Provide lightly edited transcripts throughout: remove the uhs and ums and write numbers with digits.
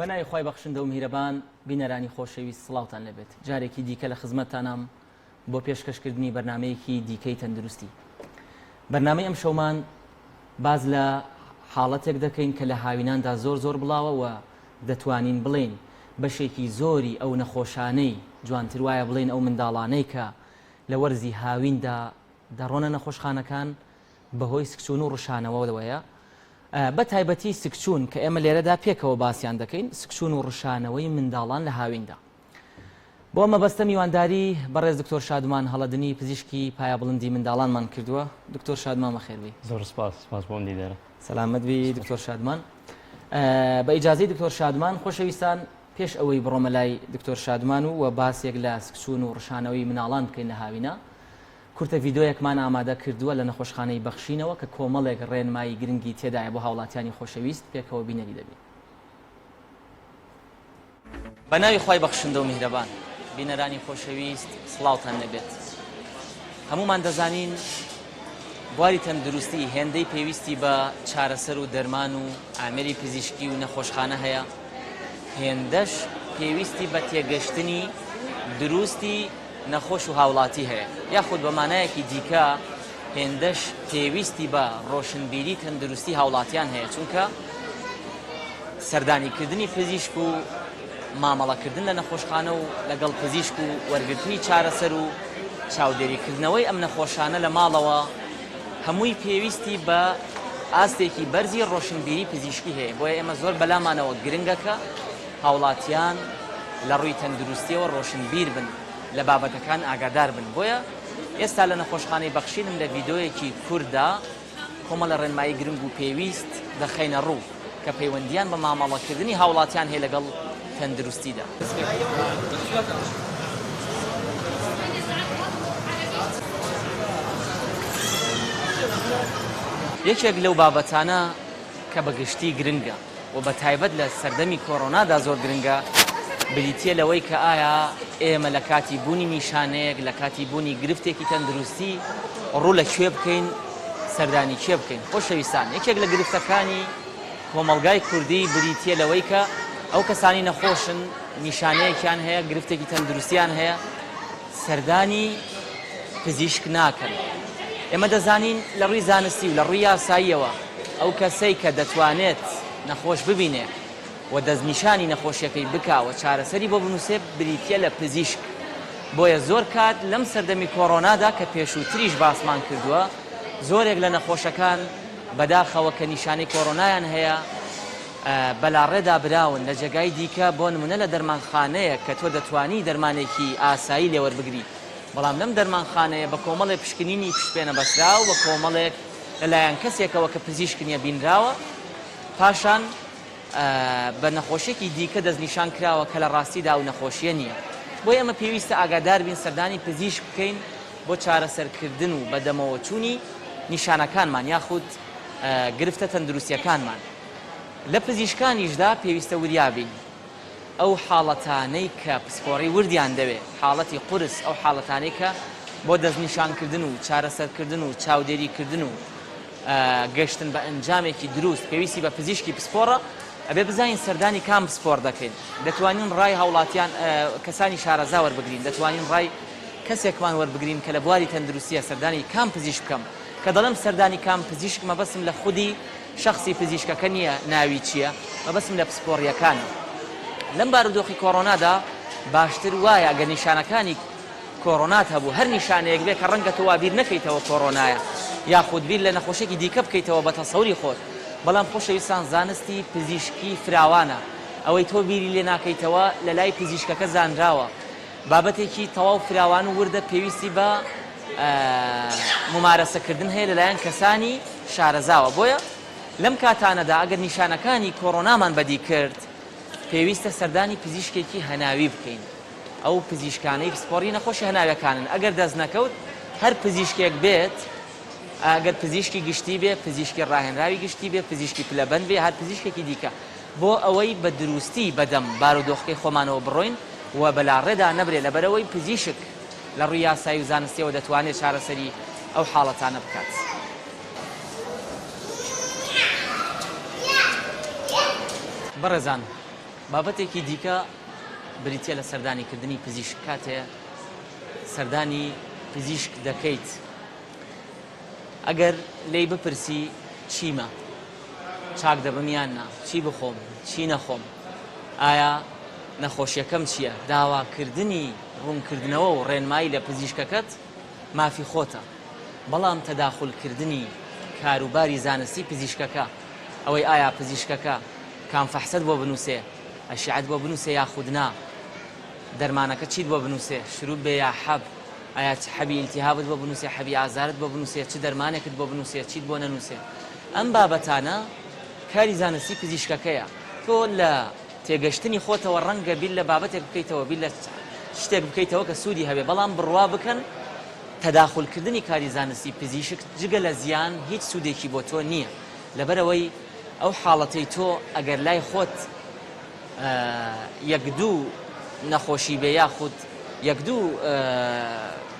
بەناوی خۆی بەخشندە و میهرەبان بینەرانی خۆشەویست سڵاوتان لەبێت. جارێکی دیکە لە خزمەتتانم بۆ پێشکەشکردنی بەرنمەیەکی دیکەی تەندروستی. بەرنمەی ئەم شەومان باز لە حاڵەتێک دەکەین کە لە هاویناندا زۆر بڵاوە و دەتوانین بڵێن بەشێکی زۆری ئەو نەخۆشانەی جوانتر وایە بڵێن ئەو منداڵانەی کە لە وەرزی هاویندا دەڕۆنە نەخۆشخانەکان بەهۆی سکچون و ڕشانەوەیە. بە تایبەتی سکچون کە ئێمە لێرەدا پێکەوە باسییان دەکەین، سکچون و ڕشانەوەی منداڵان لە هاویندا. بۆ مەبەستە میوانداری بەڕێز دکتۆر شادمان هەڵەدنی پزیشکی پایە بڵندی منداڵانمان کردووە. دکتۆر شادمان بەخێربی. زۆر سپاس بۆم دیدارە. سەلامەت بی دکتۆر شادمان. بە ئیجازەی دکتۆر شادمان خۆشەویستان پێش ئەوەی بڕۆمە لای دکتۆر شادمان و باسێک لە سکچون و ڕشانەوەی مناڵان بکەین لە هاوینە، کورتە ڤیدۆیەکمان ئامادە کردووە لە نەخۆشخانەی بەخشینەوە کە کۆمەڵێک ڕێنمایی گرنگی تێدایە بۆ هاوڵاتیانی خۆشەویست پێکەوە بینەری دەبین. بەناوی خۆی بەخشندە و میهرەبان بینەرانی خۆشەویست سڵاوتان لەبێت. هەمومان دەزانین بواری تەندروستی هێندەی پێویستی بە چارەسەر و دەرمان و ئامێری پزیشکی و نەخۆشخانە هەیە، هێندەش پێویستی بە تێگەشتنی دروستی نەخۆش و هاوڵاتی هەیە، یاخود بە مانایەکی دیکە هێندەش پێویستی بە ڕۆشنبیری تەندروستی هاوڵاتیان هەیە، چونکە سەردانیکردنی پزیشک و مامەڵەکردن لە نەخۆشخانە و لەگەڵ پزیشک و وەرگرتنی چارەسەر و چاودێریکردنەوەی ئەم نەخۆشانە لە ماڵەوە هەمووی پێویستی بە ئاستێکی بەرزی ڕۆشنبیری پزیشکی هەیە. بۆیە ئێمە زۆر بەلامانەوە گرنگەکە هاوڵاتیان لە ڕووی تەندروستیەوە ڕۆشنبیر بن، لە بابەتەکان ئاگادار بن. بۆیە ئێستا لە نەخۆشخانەی بەخشینم لە ڤیدۆیەکی کووردا کۆمەڵە ڕێنمایی گرنگ و پێویست دەخەینە ڕوو کە پەیوەندیان بە مامەڵەکردنی هاوڵاتیان هەیە لەگەڵ تەندروستیدا. یەکێک لەو بابەتانە کە بەگشتی گرنگە و بە تایبەت لە سەردەمی کۆڕۆنادا زۆر گرنگە بریتیە لەوەی کە ئایا ئێمە لە کاتی بوونی نیشانەیەک، لە کاتی بوونی گرفتێکی تەندروستی ڕوو لە کوێ بکەین، سەردانی کوێ بکەین. خۆشەویستان، یەکێک لە گرفتەکانی کۆمەلگای کوردی بریتیە لەوەی کە ئەو کەسانی نەخۆشن نیشانەیەکیان هەیە، گرفتێکی تەندروستیان هەیە، سەردانی پزیشک ناکەن. ئێمە دەزانین لە ڕووی زانستی و لە ڕووی یاساییەوە ئەو کەسەی کە دەتوانێت نەخۆش ببینێ و دەستنیشانی نەخۆشیەکەی بکاوە چارەسەری بۆ بنووسێ بریتیە لە پزیشک. بۆیە زۆر کات لەم سەردەمی کۆڕۆنادا کە پێشووتریش باسمان کردووە، زۆرێک لە نەخۆشەکان بەداخەوە کە نیشانەی کۆڕۆنایان هەیە بەلاڕێدا براون لە جێگای دیکە. بۆ نمونە لە دەرمانخانەیە کە تۆ دەتوانی دەرمانێکی ئاسایی لێوەربگری، بەڵام لەم دەرمانخانەیە بە کۆمەڵێک پشکنینی پشتپێنە بەسرا و بە کۆمەڵێک لەلایەن کەسێکەوە کە پزیشک نیە بینراوە، پاشان بە نەخۆشیێکی دیکە دەستنیشان کراوە کە لە ڕاستیدا و نەخۆشیە نییە. بۆ ئێمە پێویستە ئاگادار بین، سەردانی پزیشک بکەین بۆ چارەسەرکردن و بەدەمەوە چوونی نیشانەکانمان یاخود گرفتە تەندروستیەکانمان. لە پزیشکانیشدا پێویستە وریابین ئەو حاڵەتانەی کە پسپۆڕی وردیان دەوێت، حاڵەتی قورس، ئەو حاڵەتانەی کە بۆ دەستنیشانکردن و چارەسەرکردن و چاودێریکردن و گەشتن بە ئەنجامێکی دروست پێویستی بە پزیشکی پسپۆڕە، ئەبێ بزانین سەردانی کام پسپۆڕ دەکەین. دەتوانین ڕای هاوڵاتیان کەسانی شارەزا وەربگرین، دەتوانین ڕای کەسێکمان وەربگرین کە لە بواری تەندروستیە سەردانی کام پزیشک بکەم. کە دەڵێم سەردانی کام پزیشک مەبەستم لە خودی شخصی پزیشکەکە نییە ناوی چییە، مەبەستم لە پسپۆڕیەکانە. لەم بارودۆخی کۆڕۆنادا باشتر وایە ئەگەر نیشانەکانی کۆڕۆنات هەبوو هەر نیشانەیەک بێ کە ڕەنگە تۆ وابیر نەکەیتەوە کۆڕۆنایە یاخود بیر لە نەخۆشێکی دیکە بکەیتەوە بە تەسەوری خۆت. بەڵام خۆشەویستان، زانستی پزیشکی فراوانە، ئەوەی تۆ بیری لێ ناکەیتەوە لە لای پزیشکەکە زانراوە. بابەتێکی تەواو فراوان و وردە پێویستی بە ممارەسەکردن هەیە لەلایەن کەسانی شارەزاوە. بۆیە لەم کاتانەدا ئەگەر نیشانەکانی کۆڕۆنامان بەدی کرد، پێویستە سەردانی پزیشکێکی هەناوی بکەین. ئەو پزیشکانەی پسپۆڕی نەخۆشی هەناویەکانن. ئەگەر دەست نەکەوت هەر پزیشکێک بێت، ئەگەر پزیشکی گشتی بێ، پزیشکی ڕاهێنراوی گشتی بێ، پزیشکی پلەبەند بێ، هەر پزیشکێکی دیکە، بۆ ئەوەی بە دروستی بەدەم بارودۆخەکەی خۆمانەوە بڕۆین و بەلاڕێدا نەبرێ لەبەرەوەی پزیشک لە ڕووی یاسایی و زانستیەوە دەتوانێت چارەسەری ئەو حاڵەتانە بکات. بەڕێزان، بابەتێکی دیکە بریتە لە سەردانیکردنی پزیشک کاتێ سەردانی پزیشک دەکەیت ئەگەر لێی بپرسی چیمە چاک دەبم یان نا چی بخۆم چی نەخۆم ئایا نەخۆشیەکەم چییە داواکردنی ڕوونکردنەوە و ڕێنمایی لە پزیشکەکەت مافی خۆتە بەڵام تەداخولکردنی کاروباری زانستی پزیشکەکە ئەوەی ئایا پزیشکەکە کام فەحسەت بۆ بنووسێ ئەشیعەت بۆ بنووسێ یاخودنا دەرمانەکە چیت بۆ بنووسێ شروع بێ یا حەب ئایا حەبی ئیلتیهابت بۆ بنووسێ حەبی ئازارت بۆ بنووسێ چ دەرمانێکت بۆ بنووسێ چیت بۆ نەنووسێ ئەم بابەتانە کاری زانستی پزیشکەکەیە تۆ لە تێگەشتنی خۆتەوە ڕەنگە بیل لە بابەتێک بکەیتەوە بیل لە شتێک بکەیتەوە کە سوودی هەبێ بەڵام بڕوا بکەن تەداخولکردنی کاری زانستی پزیشک جگە لە زیان هیچ سوودێکی بۆ تۆ نییە لەبەرەوەی ئەو حاڵەتەی تۆ ئەگەر لای خۆت یەک دوو نەخۆشی بێ یاخود یەک دوو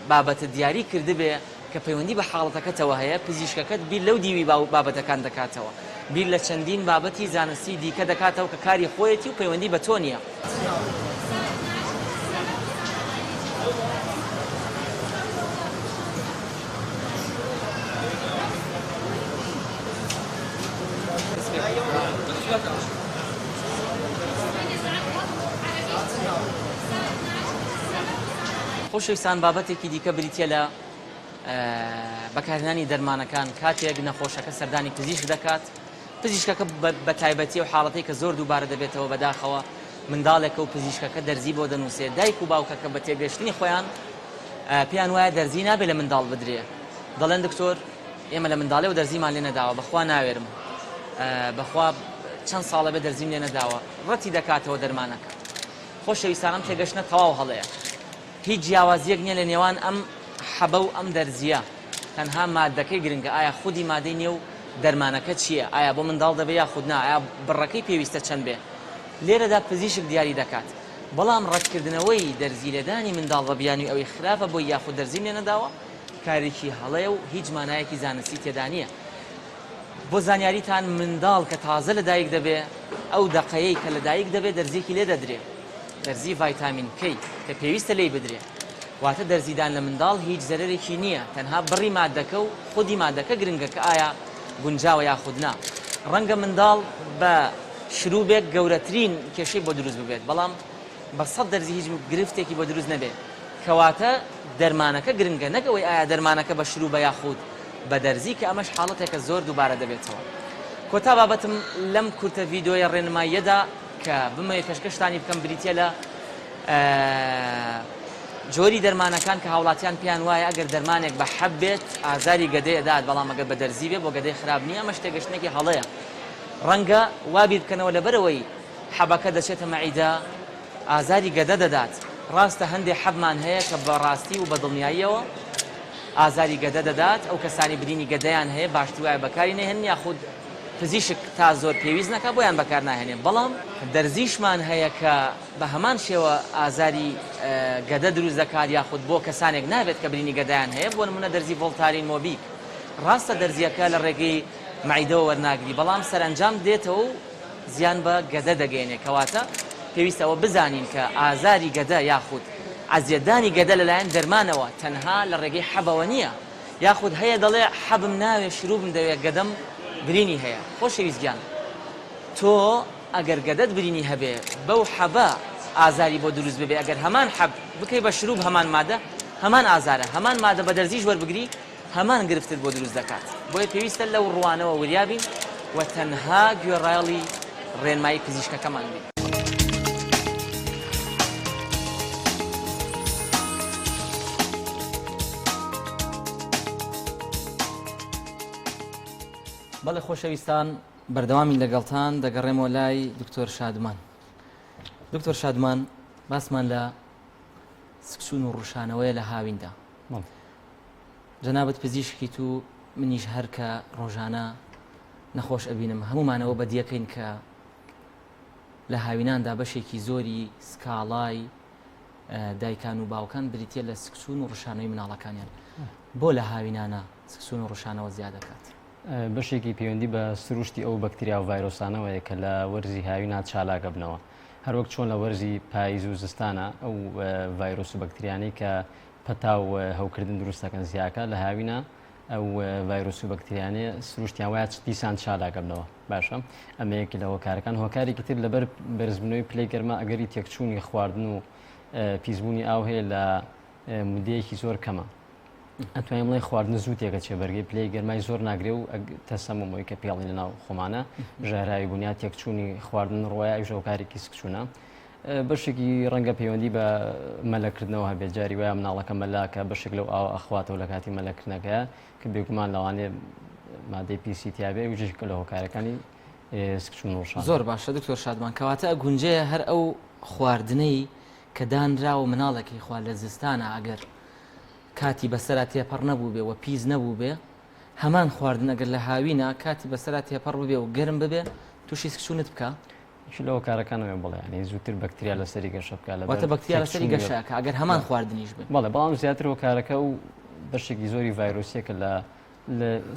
بابەتە دیاری کردبێ کە پەیوەندی بە حاڵەتەکەتەوە هەیە پزیشکەکەت بیر لەو دیوی بابەتەکان دەکاتەوە بیر لە چەندین بابەتی زانستی دیکە دەکاتەوە کە کاری خۆیەتی و پەیوەندی بە تۆ نییە خۆشەویستان بابەتێکی دیکە بریتە لە بەکارهێنانی دەرمانەکان کاتێک نەخۆشەکە سەردانی پزیشک دەکات پزیشکەکە بە تایبەتی و حاڵەتەی کە زۆر دووبارە دەبێتەوە بەداخەوە منداڵێکە و پزیشکەکە دەرزی بۆ دەنووسێ دایک و باوکەکە بە تێگەشتنی خۆیان پێیان وایە دەرزی نابێت لە منداڵ بدرێ دەڵێن دکتۆر ئێمە لە منداڵێ و دەرزیمان لێ نەداوە بەخوا ناوێرم بەخوا چەند ساڵە بێ دەرزیم لێ نەداوە ڕەتی دەکاتەوە دەرمانەکە خۆشەویستان ئەم تێگەشتنە تەواو هەڵەیە هیچ جیاوازیەک نییە لە نێوان ئەم حەبە و ئەم دەرزیە تەنها مادەکەی گرنگە ئایا خودی مادەی نییە و دەرمانەکە چییە ئایا بۆ منداڵ دەبێ یا خودنا ئایا بڕەکەی پێویستە چەند بێ لێرەدا پزیشک دیاری دەکات بەڵام ڕەتکردنەوەی دەرزی لێدانی منداڵ ڕەبیانی ئەوەی خراپە بۆی یاخود دەرزیم لێ نەداوە کارێکی هەڵەیە و هیچ مانایەکی زانستی تێدا نییە بۆ زانیاریتان منداڵ کە تازە لەدایک دەبێ ئەو دەقەیەی کە لەدایک دەبێ دەرزێکی لێ دەدرێ دەرزی ڤایتامین کەی کە پێویستە لێی بدرێ واتە دەرزیدان لە منداڵ هیچ زەرێکی نییە تەنها بڕی مادەکە و خودی مادەکە گرنگە کە ئایا گونجاوە یاخودنا ڕەنگە منداڵ بە شروبێک گەورەترین کێشەی بۆ دروست ببێت بەڵام بە سەد دەرزی هیچ گرفتێکی بۆ دروست نەبێت کەواتە دەرمانەکە گرنگە نەکەوەی ئایا دەرمانەکە بە شروبە یاخود بە دەرزی کە ئەمەش حاڵەتێکە زۆر دووبارە دەبێتەوە کۆتا بابەتم لەم کورتە ڤیدۆیە ڕێنماییەدا کە بمەوێت پێشکەشتانی بکەم بریتە لە جۆری دەرمانەکان کە هاوڵاتیان پێیان وایە ئەگەر دەرمانێک بە حەب بێت ئازاری گەدەی دەدات بەڵام ئەگەر بە دەرزی بێت بۆ گەدەی خراپ نییە ئەمە شتێگەشتێکی هەڵەیە ڕەنگە وابیر بکەنەوە لەبەرەوەی حەبەکە دەچێتە مەعیدا ئازاری گەدە دەدات ڕاستە هەندێک حەبمان هەیە کە بەڕاستی و بەدڵنیاییەوە ئازاری گەدە دەدات ئەو کەسانی برینی گەدەیان هەیە باشتی وایە بەکاری نەهێن یاخود پزیشک تا زۆر پێویست نەکە بۆیان بەکار ناهێنێ بەڵام دەرزیشمان هەیە کە بە هەمان شێوە ئازاری گەدە دروست دەکات یاخود بۆ کەسانێک نابێت کە برینی گەدایان هەیە بۆ نمونە دەرزی ڤۆڵتارین مۆبیک ڕاستە دەرزیەکە لە ڕێگەی مەعیدەوە وەرناگری بەڵام سەرنجام دێتەوە و زیان بە گەدە دەگەێنێ کەواتە پێویستەوە بزانین کە ئازاری گەدە یاخود ئەزیەتدانی گەدە لەلایەن دەرمانەوە تەنها لە ڕێگەی حەبەوە نییە یاخود هەیە دەڵێ حەبم ناوێ شروبم دەوێت گەدەم برینی هەیە خۆشەویست گیان تۆ ئەگەر گەدەت برینی هەبێ بەو حەبە ئازاری بۆ دروست ببێ ئەگەر هەمان حەب بکەی بە شروب هەمان مادە هەمان ئازارە هەمان مادە بە دەرزیش وەربگری هەمان گرفتت بۆ دروست دەکات بۆیە پێویستە لەو ڕوانەوە وریابین و تەنها گوێڕایەڵی ڕێنمایی پزیشکەکەمان بین بەڵێ خۆشەویستان بەردەوامی لەگەڵتان دەگەڕێمەوە لای دکتۆر شادمان دکتۆر شادمان باسمان لە سکسون و ڕوشانەوەیە لە هاویندا جەنابەت پزیشکیت و منیش هەر کە ڕۆژانە نەخۆش ئەبینم هەمومانەوە بەدیەکەین کە لە هاویناندا بەشێکی زۆری سکاڵای دایکان و باوکان بریتە لە سکسون و ڕوشانەوەی مناڵەکانیان بۆ لە هاوینانە سکسون و ڕوشانەوە زیاد دەکات بەشێکی پەیوەندی بە سروشتی ئەو بەکتریا و ڤایرۆسانەوەیە کە لە وەرزی هاوینات چالاکە بنەوە هەروەک چۆن لە وەرزی پاییز و زستانە ئەو ڤایرۆس و بەکتریانەی کە پەتا و هەوکردن دروستەکەن زیاکە لە هاوینە ئەو ڤایرۆس و بەکتریانەیە سروشتیان وایە دیسان چالاکەبنەوە باشە ئەمە یەکی لە هۆکارەکان. هۆکارێکی تر لەبەر بەرزبوونەوەی پلەی گەرما ئەگەری تێکچوونی خواردن و پیسبوونی ئاو هەیە لە مودەیەکی زۆر کەمە ئەتوانین بڵێ خواردن زوو تێکە چێ بەرگی پلەی گەرمای زۆر ناگرێ و تەسەمەوەی کە پێڵی لە ناو خۆمانە ژاراوی بوونیا تێکچوونی خواردن ڕۆیە ئەوژە هۆکارێکی سکچوونە بەشێکی ڕەنگە پەیوەندی بە مەلەکردنەوە هەبێت جاری وایە مناڵەکە مەلاکە بەشێک لەو ئاو ئەخواتەوە لە کاتی مەلەکردنەکەیە کە بێگومان لەوانێ مادەی پیسیتیابێ و ژێک لە هۆکارەکانی سکچوون ڕۆژان. زۆر باشە دکتۆر شادمان کەواتە گونجەیە هەر ئەو خواردنەی کە دانرا و مناڵێکی خوا لە زستانە ئەگەر کاتی بەسەرا تێپەڕ نەبوو بێ و پیس نەبوو بێ هەمان خواردن ئەگەر لە هاوینە کاتی بەسەرا تێپەڕ ببێ و گەرم ببێ تووشی سکچوونت بکە لەوە کارەکانەوە بڵێ ینی زووتر بەکتریا لەسەری گەشە بکە واتە بەکتریا لەسەری گەشەکە ئەگەر هەمان خواردنیش بێ بەڵێ بەڵام زیاتر هۆکارەکە و بەشێکی زۆری ڤایرۆسیەکە لە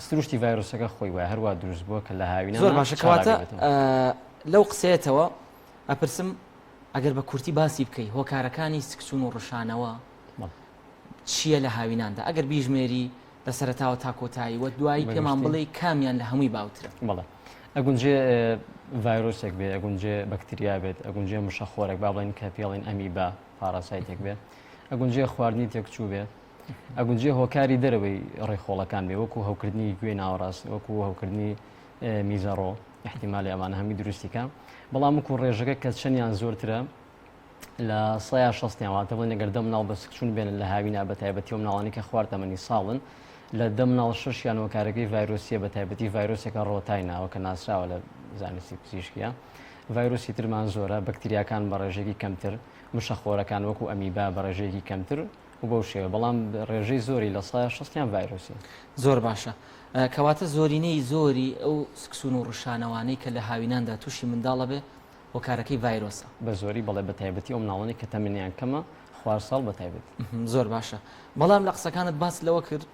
سروشتی ڤایرۆسەکە خۆی وایە هەروە دروست بووە کە لە هاوینە زۆر باشە کەواتە لەو قسەیەتەوە ئەپرسم ئەگەر بە کورتی باسی بکەی هۆکارەکانی سکچوون و ڕشانەوە چییە لە هاویناندا ئەگەر بیژمێری لە سەرەتاوە تا کۆتایی وە دوایی پێمان بڵێ کامیان لە هەمووی باوترە. بەڵێ ئەگونجێ ڤایرۆسێک بێ ئەگونجێ بەکتریا بێت ئەگونجێ مشەخۆرێک با بڵێن کە پێڵین ئەمیبا پاراسایتێک بێت ئەگونجێ خواردنی تێکچوو بێت ئەگونجێ هۆکاری دەرەوەی ڕێخۆڵەکان بێ وەکو هەوکردنی گوێ ناوەڕاست وەکو هەوکردنی میزەڕۆ احتیمالی ئەمانە هەمی دروستیکە بەڵام وەکو ڕێژەکە کە چەندیان زۆرترە لە 160 واتە بڵێن ئەگەر دە مناڵ بە سکچوون بێنن لە هاوینە بە تایبەتی و مناڵانی کە خوارد تەمەنی ساڵن لە دە مناڵ 6 یان هۆکارەکەی ڤایرۆسیە بە تایبەتی ڤایرۆسێکە ڕۆتایناوە کە ناسراوە لە زانستی پزیشکیە ڤایرۆسی ترمان زۆرە بەکتریاکان بە ڕێژێکی کەمتر مشەخۆرەکان وەکو ئەمیبا بە ڕێژێکی کەمتر و بەو شێوە بەڵام ڕێژەی زۆری لە 160 ڤایرۆسی. زۆر باشە کەواتە زۆرینەی زۆری ئەو سکسون و ڕشانەوانەی کە لە هاویناندا تووشی منداڵە بێ هۆکارەکەی ڤایرۆسە بە زۆری بەڵێ بە تایبەتی ئەو مناڵانی کە تەمەنیان کەمە خوار ساڵ بە تایبەت. زۆر باشە بەڵام لە قسەکانت باس لەوە کرد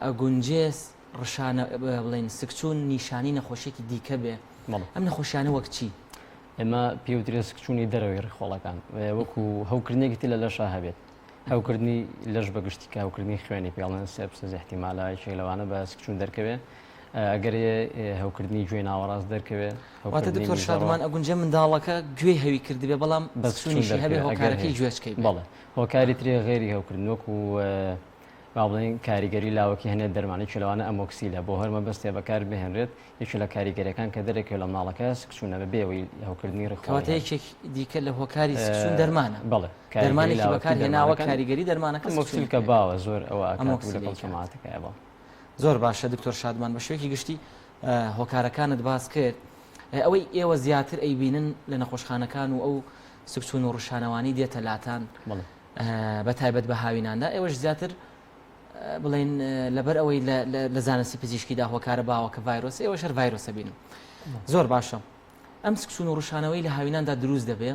ئەگونجێس ڕشانە بڵێن سکچوون نیشانی نەخۆشیێکی دیکە بێ ئەم نەخۆشیانە وەک چی؟ ئێمە پێوترێ سکچوونی دەرەوەی ڕێخۆڵەکان وەکو هەوکردنێکی تر لە لەشە هەبێت هەوکردنی لەش بەگشتی کە هەوکردنی خوێنی پێڵەن سێپسز احتیمالایکی لەوانە بە سکچوون دەرکەوێ ئەگەر هەوکردنی گوێ ناوەڕاست دەرکەوێ واتە دکتۆر شادمان ئەگونجێ منداڵەکە گوێ هەوی کردبێ بەڵام بەسچوونیشی هەبێ هۆکارەکەی گوێچکەی بەڵێ هۆکاری ترێ غێری هەوکردن وەکو با بڵێن کاریگەری لاوەکی هەنێت دەرمانی چلەوانە ئەمۆکسیلە بۆ هەرمە بەستێ بەکار بهێنرێت یەکی لە کاریگەریەکان کە دەرێکێت لە مناڵەکە سکچوونە بێەوەی هەوکردنی ڕکەواتە یەکێک دیکە لە هۆکاری سکچوون دەرمانە بڵێ دەرمانێکی بەکار هێناوە کاریگەری دەرمانەکە مۆکسیلکە باوە زۆر ئەوە ئەمۆکسیلەکەڵچەماتەکەی بڵ. زۆر باشە دکتۆر شادمان بە شوێکی گشتی هۆکارەکانت باس کرد ئەوەی ئێوە زیاتر ئەیبینن لە نەخۆشخانەکان و ئەو سکچوون و ڕشانەوانی دێتە لاتان بە تایبەت بە هاویناندا ئێوەش زیاتر بڵێن لەبەر ئەوەی لە زانستی پزیشکیدا هۆکارە باوە کە ڤایرۆس ئێوە شەر ڤایرۆسە بینم. زۆر باشە ئەم سکچوون و ڕشانەوەی لە هاویناندا دروست دەبێ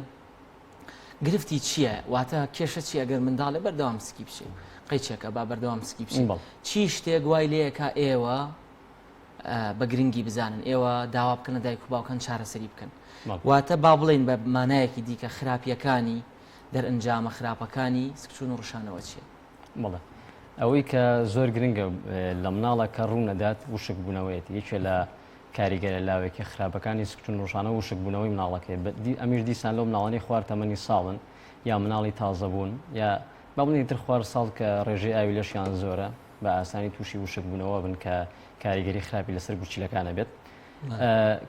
گرفتی چییە واتە کێشە چی ئەگەر منداڵێ بەردەوام سکی بچێ قەیچێکە با بەردەوام سکی بچێ چی شتێک وای لەیەکە ئێوە بە گرنگی بزانن ئێوە داوا بکەنە دایک و باوکان چارەسەری بکەن واتە با بڵێن بە مانایەکی دیکە خراپیەکانی دەرئەنجامە خراپەکانی سکچوون و ڕشانەوە چیە؟ بەڵێ ئەوەی کە زۆر گرنگە لە مناڵە کە ڕوونەدات وشک بوونەوەیەت یەکێ لە کاریگەرە لاوێکی خراپەکانی سکچوون ڕۆژانە وشک بوونەوەی مناڵەکەی ئەمیش دیسان لەو مناڵانی خوار تەمەنی ساڵن یا مناڵی تازە بوون یا با بڵێن تر خوار ساڵ کە ڕێژەی ئاوی لەشیان زۆرە بە ئاسانی تووشی وشک بوونەوە بن کە کاریگەری خراپی لەسەر گوچیلەکانە بێت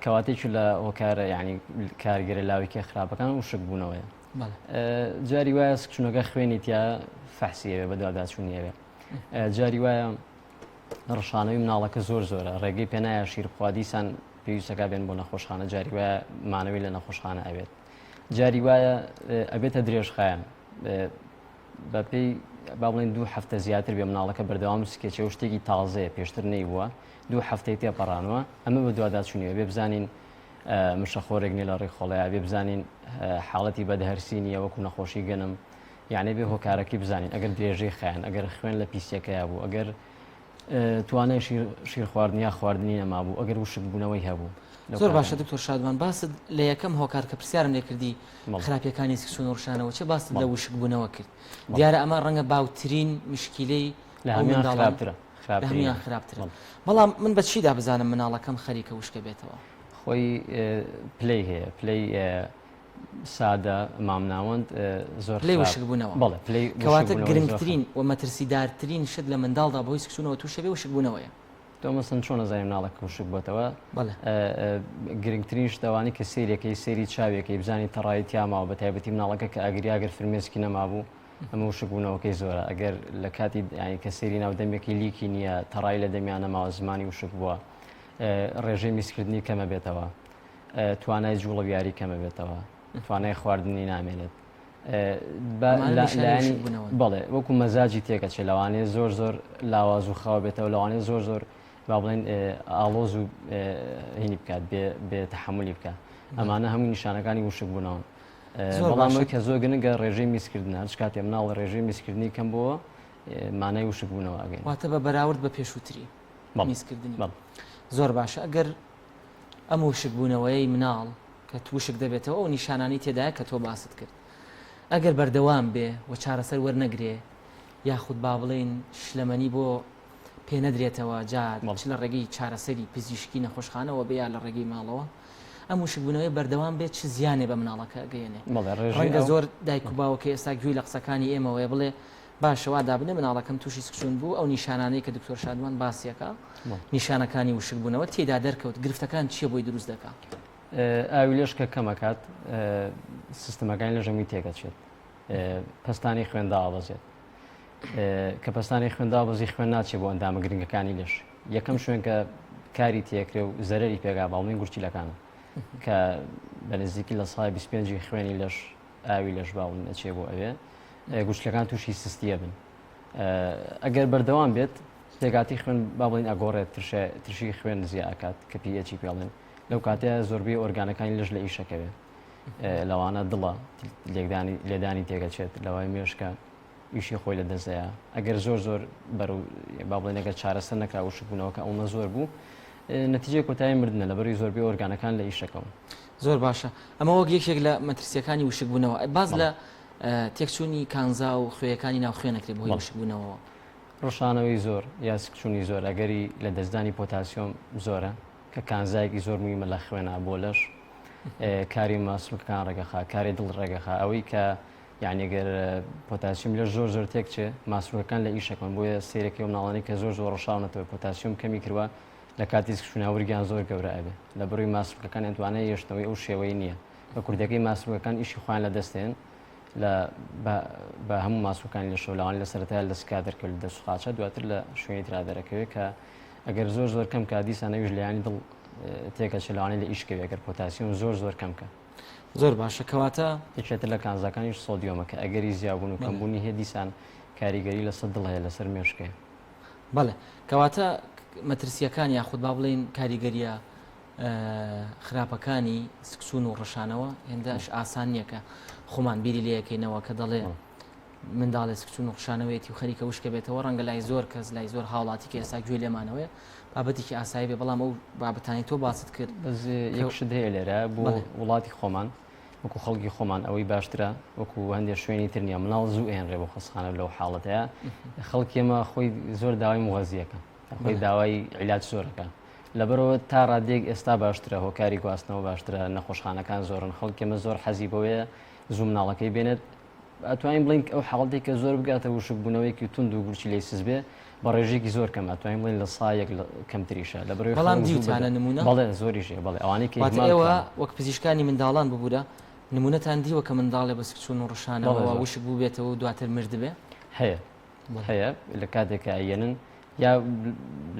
کەواتێکی لە هۆکارە یعنی کاریگەرە لاوێکی خراپەکان وشک بوونەوەیە. جاری وایە سکچوونەکە خوێنی تیا فەحسیەوێ بە دواداچوونیەوێ جاری وایە ڕشانەوی مناڵەکە زۆر زۆرە ڕێگەی پێنایە شیرخوا دیسان پێویستەکە بێن بۆ نەخۆشخانە جاری وایە مانەوەی لە نەخۆشخانە ئەوێت جاری وایە ئەبێتە درێژخایەن بە پێی با بڵێن 2 هەفتە زیاتر بێ مناڵەکە بەردەوام سکێچە و شتێکی تازەیە پێشتر نەی بووە 2 هەفتەی تێپەڕانەوە ئەمە بە دواداچوونیەوە بێ بزانین مشەخۆرێک نی لە ڕێخۆڵەیە بێ بزانین حاڵەتی بەدەهەرسی نیە وەکو نەخۆشی گەنم یعنی بێ هۆکارەکەی بزانین ئەگەر درێژەی خایەن ئەگەر خوێن لە پیسەکەیە بوو ئەگەر توانای شیر خواردن یا خواردنی نەمابوو ئەگەر وشک بوونەوەی هەبوو. زۆر باشە دکتۆر شادوان باست لە یەکەم هۆکار کە پرسیارم لێ کردی خراپیەکانی سکسون و ڕشانەوە چه باست لە وشک بوونەوە کرد دیارە ئەمە ڕەنگە باوترین مشکلەی لە هەمیان خراپترە هەمیان خراپترە. بەڵام من بە چیدا بزانم مناڵەکەم خەریکە وشکە بێتەوە؟ خۆی پلەی هەیە پلەی سادە مامناوەند زۆر پلەی وشک بوونەوە بەڵێ کەواتە گرنگترین و مەترسیدارترین شت لە منداڵدا بۆی سکسونەوە تووشە بێ وشک بوونەوەیە. تۆ مەسەن چۆن نەزانیم ناڵەکە وشک بۆتەوە گرنگترین شتەوانی کە سیرێکی سێری چاوێکی بزانی تەڕایی تیاماوە بە تایبەتی مناڵەکە کە ئاگریاگەر فرمێسکی نەمابوو ئەمە وشک بوونەوەکەی زۆرە ئەگەر لە کاتی کە سێری ناودەمێکی لیکی نییە تەڕایی لە دەمیان نەماوە زمانی وشک بووە ڕێژەی میسکردنی کەمە بێتەوە توانای جوڵە یاری کەمە بێتەوە توانای خواردنی نامێنێت بەڵێ وەکو مەزاجی تێکەچێ لەوانەیە زۆر زۆر لاواز و خاوە بێتەوە لەوانەیە زۆر زۆر با بڵێن ئاڵۆز و هینی بکات بێ تەحملی بکات ئەمانە هەموو نیشانەکانی وشک بوونەوە. بەڵام کە زۆر گرنگە ڕێژەی میسکردن هەر کاتێ مناڵ ڕێژەی میسکردنی کەم بووە مانای وشک بوونەوە ئەگەن واتە بە بەراورد بە پێشووتری میسکردنی. زۆر باشە ئەگەر ئەم وشک بوونەوەی مناڵ کە تووشک دەبێتەوە و نیشانانی تێدایە کە تۆ باست کرد ئەگەر بەردەوام بێ و چارەسەر وەرنەگرێ یاخود با بڵێن شلەمەنی بۆ پێ نەدرێتەوە جار چ لە ڕێگەی چارەسەری پزیشکی نەخۆشخانەوە بێ یا لە ڕێگەی ماڵەوە ئەم وشک بوونەوەی بەردەوام بێت چ زیانێ بە مناڵەکە گەیەنێ. ڕەنگە زۆر دایک و باوکە ئێستا گوێی لە قسەکانی ئێمەوەیە بڵێ باشەوا دابنێ مناڵەکەم تووشی سکسون بوو ئەو نیشانانەی کە دکتۆر شادوان باسیەکە نیشانەکانی وشک بوونەوە تێدا دەرکەوت گرفتەکان چیە بۆی دروست دەکات؟ ئاوی لێشکە کەمەکات سیستەمەکانی لە ژەمی تێکەچێت پستانی خوێندا ئاوەزێت کە پستانی خوێندا بەزی خوێن ناچێت بۆ ئەندامە گرنگەکانی لەش یەکەم شوێن کە کاری تێکرێ و زەرری پێگا باڵمەی گورچیلەکانە کە بە نزیکی لە سای 25 خوێنی لەش ئاوی لەش باڵ نەچێ بۆ ئەوێ گوشتەکان تووشی سستیە بن ئەگەر بەردەوام بێت تێگاتی خوێن با بڵین ئەگۆڕێت ترشی خوێن زیاکات کە پیەچی پێڵێن لەو کاتەیە زۆربەی ئۆرگانەکانی لەش لە ئیشەکەوێ لەوانە دڵە لێدانی تێگەچێت لەوای مێشکە ئیشی خۆی لە دەستەیە ئەگەر زۆر زۆر بەرەو با بڵێن ئەگەر چارەسەر نەکرا وشک بوونەوەکە ئەومە زۆر بوو نەتیجەی کۆتایی مردنە لەبەری زۆربەی ئۆرگانەکان لە ئیشەکەون. زۆر باشە ئەمە وەک یەکێک لە مەترسیەکانی وشک بوونەوە باز لە تێکچوونی کانزا و خوێیەکانی ناو خوێنەکرێت بۆی وشک بوونەوە ڕۆشانەوەی زۆر یا سکچوونی زۆر ئەگەری لە دەستدانی پۆتاسیۆم زۆرە کە کانزایەکی زۆر مویمە لە خوێنە بۆ لەش کاری ماسوولەکان ڕێگەخا کاری دڵ ڕێگەخا ئەوەی کە یعنیگەر پۆتاسیۆم لەش زۆر زۆر تێک چێ ماسوولەکان لە ئیشەکەن بۆیە سیرەکەی و مناڵانی کە زۆر زۆر ڕەشاونەتەوە پۆتاسیۆم کەمی کردوە لە کاتی سکچووناوریان زۆر گەورە ئەبێ لە بڕووی ماسوولەکان ئەتوانێت هێشتنەوەی ئەو شێوەی نییە بە کوردەکەی ماسوولەکان ئیشی خۆیان لە دەستێن بە هەموو ماسوولەکانی لە شەولەوانی لە سەرەتای لە سکا دەرکەوت لە دەسوقاچە دواتر لە شوێنی ترا دەرەکەوێت کە ئەگەر زۆر زۆر کەم کە دیسانەویش لەیانی دڵ تێکەچە لەوانەیە لە ئیشکەوێت ئەگەر پۆتاسیۆم زۆر زۆر کەمکە زۆر باشە کەواتە یەکێتر لە کانزاکانیش سۆدیۆمەکە ئەگەری زیابوون و کەمبوونی هەیە دیسان کاریگەری لەسەر دڵ هەیە لەسەر مێشکەیە. بەڵێ کەواتە مەترسیەکان یاخود با بڵێن کاریگەریە خراپەکانی سکسون و ڕەشانەوە هێندەش ئاسان نییە کە خۆمان بیری لەکەینەوە کە دەڵێ منداڵێ سکسون و ڕشانەوەیەتی و خەریکە وشکە بێتەوە ڕەنگە لای زۆر کەس لای زۆر هاوڵاتی کە ئێستا گوێ لێمانەوەیە بابەتێکی ئاسایی بێ بەڵام ئەو بابەتانی تۆ باست کرد یەکشت هەیە لێرە بۆ وڵاتی خۆمان وەکو خەڵکی خۆمان ئەوەی باشترە وەکو هەندێک شوێنی ترنیە مناڵ زوو ئێنڕێ بۆ خۆسخانە لەو حاڵەتەیە خەڵکی ئێمە خۆی زۆر داوای موغەزیەکە خۆی داوای عیلاج زۆرەکە لەبەرەوە تا ڕادێک ئێستا باشترە هۆکاری گواستنەوە باشترە نەخۆشخانەکان زۆرن خەڵکێمە زۆر حەزی بەوەیە زوو مناڵەکەی بێنێت ئەتوانین بڵین ئەو حاڵەتی کە زۆر بگاتە وشک بوونەوەیکی تونند و گورچی لێی سز بێ بە ڕێژێکی زۆر کەم ئەتوانین بڵین لە سایەک کەمتریشە لەبەرەوەی بەڵام دیوتانە نمونە بەڵێ زۆریشێ بەڵێ ئەوانەی کە ئێوە وەک پزیشکانی منداڵان ببوورە نمونەتان دیوە کە منداڵێ بە سکسون و ڕشانەوە وشک بوو بێتەوە و دواتر مردبێ هەیە لە کاتێکە ئەیەنن یا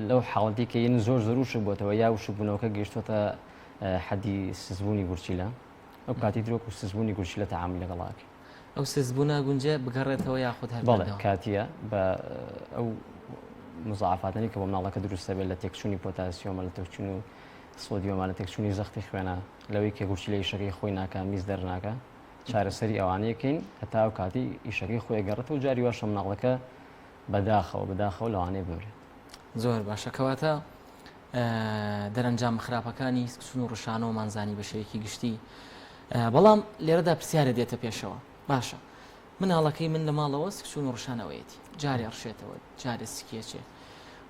لەو حاڵەتی کە یەن زۆر زۆر وشک بۆتەوە یا وشک بوونەوەکە گەیشتوتە حەدی سزبوونی گورچیلە ئەو کاتی درۆک و سزبوونی گورچیلە تەعامل لەگەڵاکە ئەو سزبوونە گونجە بگەڕێتەوە یاخود هەر بەڵێ کاتیە بە ئەو مزعفاتانی کە بۆ مناڵەکە دروستە بێت لە تێکچوونی پۆتاسیۆمە لە تێکچوون و سۆدیۆمە لە تێکچوونی زەختی خوێنە لەوەی کە گورچی لە ئیشەکەی خۆی ناکە میز دەرناکە چارەسەری ئەوانەیەکەین هەتا ئەو کاتی ئیشەکەی خۆی گەڕێتەوە و جاری واشە مناڵەکە بەداخەوە لەوانەیە بمرێت. زۆر باشە کەواتە دەرەنجام خراپەکانی سکسون و ڕشانەوەمانزانی بە شێوەیەکی گشتی بەڵام لێرەدا پرسیارە دێتە پێشەوە باشە مناڵەکەی من لە ماڵەوە سکسون و ڕشانەوەیەتی جارێ ڕشێتەوە جارێ سکێچێ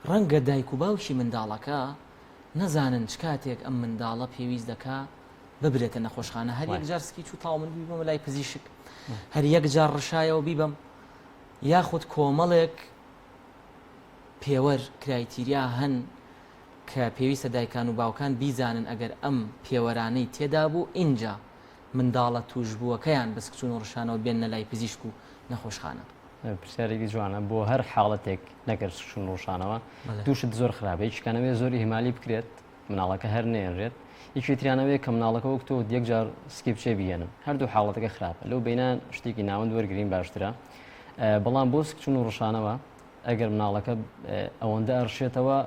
ڕەنگە دایک و باوکی منداڵەکە نەزانن چ کاتێک ئەم منداڵە پێویست دەکا ببرێتە نەخۆشخانە هەر یەک جار سکی و تاڵ من بیبم لای پزیشک هەر یەک جار ڕشایەوە بیبم یاخود کۆمەڵێک پێوەەر کرایتیریا هەن کە پێویستە دایکان و باوکان بیزانن ئەگەر ئەم پێوەرانەی تێدا بوو اینجا منداڵە توشببووەکەیان بە سکچون و ڕشانەوە بێنە لای پزیشک و نەخۆشخانە پرسیارێکی جوانە بۆ هەر حاڵەتێک نەگەر سکچون و ڕشانەوە دووشت زۆر خراپە هیچکانەوێ زۆری هیمالی بکرێت مناڵەکە هەر نێنرێت یەکی تریانەوەی کە مناڵەکە وەکتۆ یەک جار سکی بچێ بێنن هەردوو حاڵەتەکە خراپە لەو بینان شتێکی ناوەند وەرگرین باشترە بەڵام بۆ سکچون و ڕشانەوە ئەگەر مناڵەکە ئەوەندە ئەرشێتەوە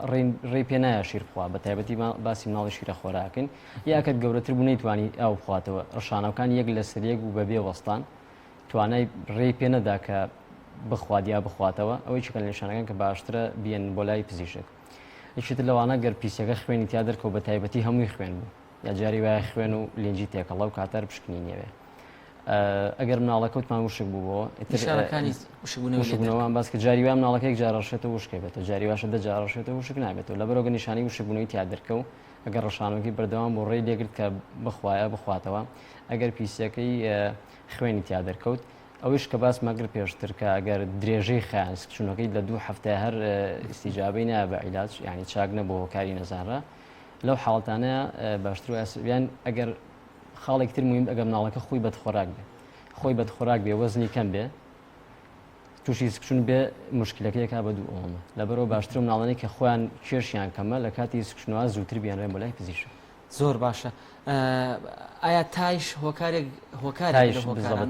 ڕێی پێ نایە شیر بخوا بە تایبەتی باسی مناڵی شیرە خۆراکن یاکەت گەورەتر بوو نەیتوانی ئەو بخواتەوە ڕشانەکان یەک لە سەرێک و بەبێ وەستان توانای ڕێی پێ نەدا کە بخوات یا بخواتەوە ئەوەی چکە لە نیشانەکان کە باشترە بێن بۆ لای پزیشک یەکێتر لەوانە گەر پیسەکە خوێنی تیا دەرکەوت بە تایبەتی هەمووی خوێن بوو یا جاری وایە خوێن و لێنجی تێکەڵە و کاتەر پشکنی نەوێ ئەگەر مناڵەکەوتمان وشک بووەوە وشکبوونەوەیان باس کە جاری وای مناڵەکەیەک جارڕشێتە وشکێ بێتەوە جاری واشە دە جارڕشێتە وشک نابێتەوە لەبەرەوە نیشانی وشکبوونەوەی تیا دەرکە و ئەگەر ڕەشانەوەکی بەردەوام بۆ ڕێی لێگرت کە بخوایە بخواتەوە ئەگەر پیسەکەی خوێنی تیا دەرکەوت ئەوش کە باس مەگر پێشتر کە ئەگەر درێژەی خیان سکچونەکەی لە 2 هەفتە هەر ئیسیجابەی نایە بە عیلاج یعنی چاک نەبووە کاری نەزانرا لەو حاڵەتانەیە باشتر یان ئەگەر خاڵێکتر مهم ئەگەر مناڵەکە خۆی بەدخۆراک بێ خۆی بەدخۆراک بێ وەزنی کەم بێ تووشی سکچون بێ مشکلەکەیەکا بە دوو ئەومە لەبەرەوە باشتر مناڵانەی کە خۆیان کێشیان کەمە لە کاتی سکچونەوە زووتر بیانڕێن بۆ لای پزیشک زۆر باشە ئایا تایش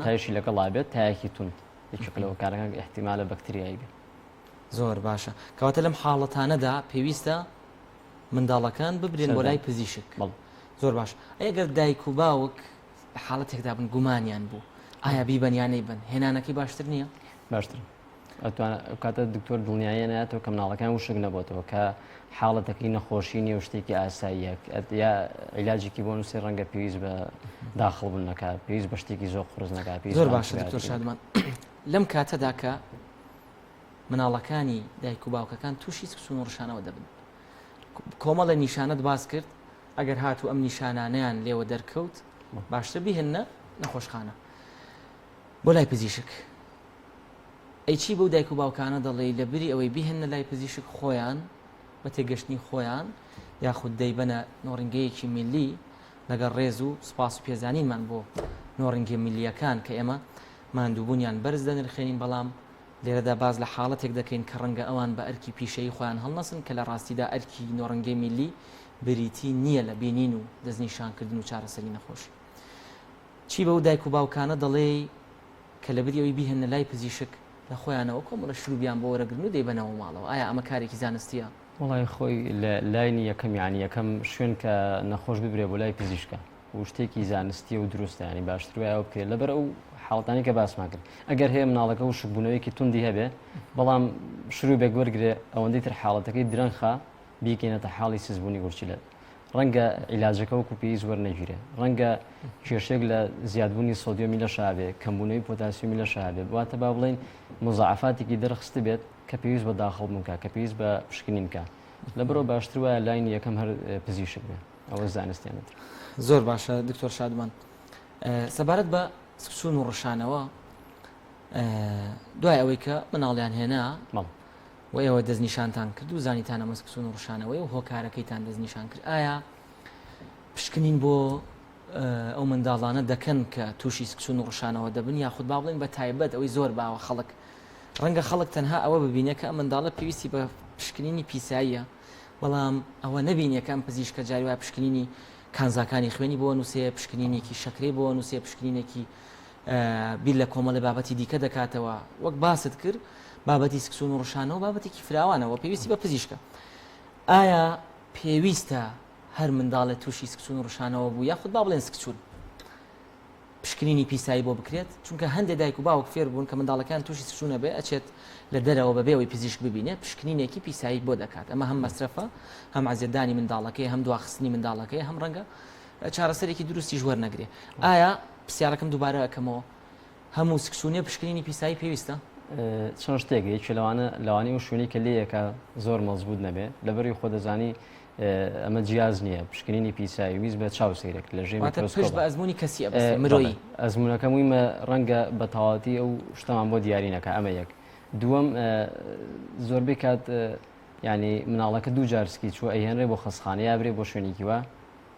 تایشی لەگەڵ لابێت تایەکی تون یەکێک لە هۆکارەکان احتیمالە بەکتریایی بێت زۆر باشە کەواتە لەم حاڵەتانەدا پێویستە منداڵەکان ببرێن بۆ لای پزیشک زۆر باش ئەگەر دایک و باوک حاڵەتێکدا بن گومانیان بوو ئایا بیبەنیانەی بن هێنانەکەی باشتر نییە باشتر کاتە دکتۆر دڵنیایە نایەتەوە کە مناڵەکان وشک نەبووەوە کە حاڵەتەکەی نەخۆشی نیە و شتێکی ئاساییەک یا عیلاجێکی بۆ نووسێ ڕەنگە پێویست بە داخڵ بوون نەکا پێویست بە شتێکی زۆر قورس نەکا زۆر باشە دکتۆر شادمان لەم کاتەدا کە مناڵەکانی دایک و باوکەکان تووشی سکچون و ڕشانەوە دەبن کۆمەڵە نیشانەت باس کرد ئەگەر هاتوو ئەم نیشانانیان لێوە دەرکەوت باشتر بیهێنە نەخۆشخانە بۆ لای پزیشک ئەی چی بەو دایک و باوکانە دەڵێ لە بری ئەوەی بیهێنە لای پزیشک خۆیان بە تێگەشتنی خۆیان یاخود دەیبەنە نۆڕنگەیەکی میلی لەگەڵ ڕێز و سپاس و پێزانینمان بۆ نۆڕنگە میلیەکان کە ئێمە ماندووبوونیان بەرز دەنرخێنین بەڵام لێرەدا باز لە حاڵەتێک دەکەین کە ڕەنگە ئەوان بە ئەرکی پیشەی خۆیان هەڵنەسن کە لە ڕاستیدا ئەرکی نۆڕنگەی میلی بریتی نییە لە بینین و دەستنیشانکردن و چارەسەری نەخۆشی چی بەو دایک و باوکانە دەڵێ کە لە بری ئەوی بیهێنە لای پزیشک لە خۆیانەوە کۆمەڵە شروعیان بۆ وەرەگرن و دەیبەنەوە ماڵەوە ئایا ئەمە کارێکی زانستیە وڵای خۆی لە لاینی یەکەم یانی یەکەم شوێن کە نەخۆش ببرێ بۆ لای پزیشکە و شتێکی زانستی و دروستە ینی باشتر وایەوە بکرێت لەبەر ئەو حاڵەتانی کە باسمان کرد ئەگەر هەیە مناڵەکە و شکبوونەوەیەکی توندی هەبێ بەڵام شروع بێک وەرگێ ئەوەندەی تر حاڵەتەکەی درەنخە بیکەینەتە حاڵی سزبوونی گورچیلەت ڕەنگە عیلاجەکە وەکو پێویست وەرنەگیرێ ڕەنگە کێشێک لە زیادبوونی سۆدیۆمی لە شابێ کەمبوونەوەی پۆتاسیۆمی لە شابێ واتە با بڵێن مزاعفاتێکی دەرخست بێت کە پێویست بە داخڵ بوونکە کە پێویست بە پشکنین بکە لەبەرەوە باشتر وایە لاینی یەکەم هەر پزیشک بێ ئەوە زانستیانەتر زۆر باشە دکتۆر شادمان سەبارەت بە سکچون و ڕشانەوە دوای ئەوەی کە مناڵیان هێنا و ئێوە دەستنیشانتان کرد و زانیتانە مە سکچون و ڕشانەوەی و هۆکارەکەیتان دەستنیشان کرد ئایا پشکنین بۆ ئەو منداڵانە دەکەن کە تووشی سکچون و ڕشانەوە دەبن یاخود با بڵێن بە تایبەت ئەوەی زۆر باوە خەڵک ڕەنگە خەڵک تەنها ئەوە ببینێ کە ئەم منداڵە پێویستی بە پشکنینی پیساییە بەڵام ئەوە نبینیە کە ئەم پزیشکە جاری وایە پشکنینی کانزاکانی خوێنی بۆ نووسێ پشکنینێکی شەکرێ بۆ نووسێ پشکنینێکی بیر لە کۆمەڵە بابەتی دیکە دەکاتەوە وەک باست کرد بابەتی سکچون و ڕشانەوە بابەتێکی فراوانەوە پێویستی بە پزیشکە ئایا پێویستە هەر منداڵێت تووشی سکچون و ڕشانەوە بوو یاخود با بڵێن سکچون پشکنینی پیسایی بۆ بکرێت چونکە هەندێک دایک و باوک فێر بوون کە منداڵەکان تووشی سکشونە بێ ئەچێت لە دەرەوە بەبێەوەی پزیشک ببینێ پشکنینێکی پیسایی بۆ دەکات ئەمە هەم مەسرفە هەم عزیێدانی منداڵەکەی هەم دواخستنی منداڵەکەی هەم ڕەنگە چارەسەرێکی دروستی ژوەر نەگرێ ئایا پرسیارەکەم دووبارە ئەەکەمەوە هەموو سکشونێ پشکنینی پیسایی پێویستە چەند شتێک لەوانەی و شوێنی کە لەیەکە زۆر مەزبوط نەبێ لەبەری خۆ دەزانی ئەمە جیاز نییە پشکنینی پیسایی ویست بە چاو سیرێک لە ژێ پشت بە ئەزمموی کەسی مرۆیی ئەزمونونەکە مویمە ڕەنگە بە تەواتی ئەو شتەمان بۆ دیارینەکە ئەمە یەک دووەم زۆربەی کات ینی مناڵەکە دوو جارسکی چوە ئەهێنرێ بۆ خەسخانەیە برێ بۆ شوێنێکی وە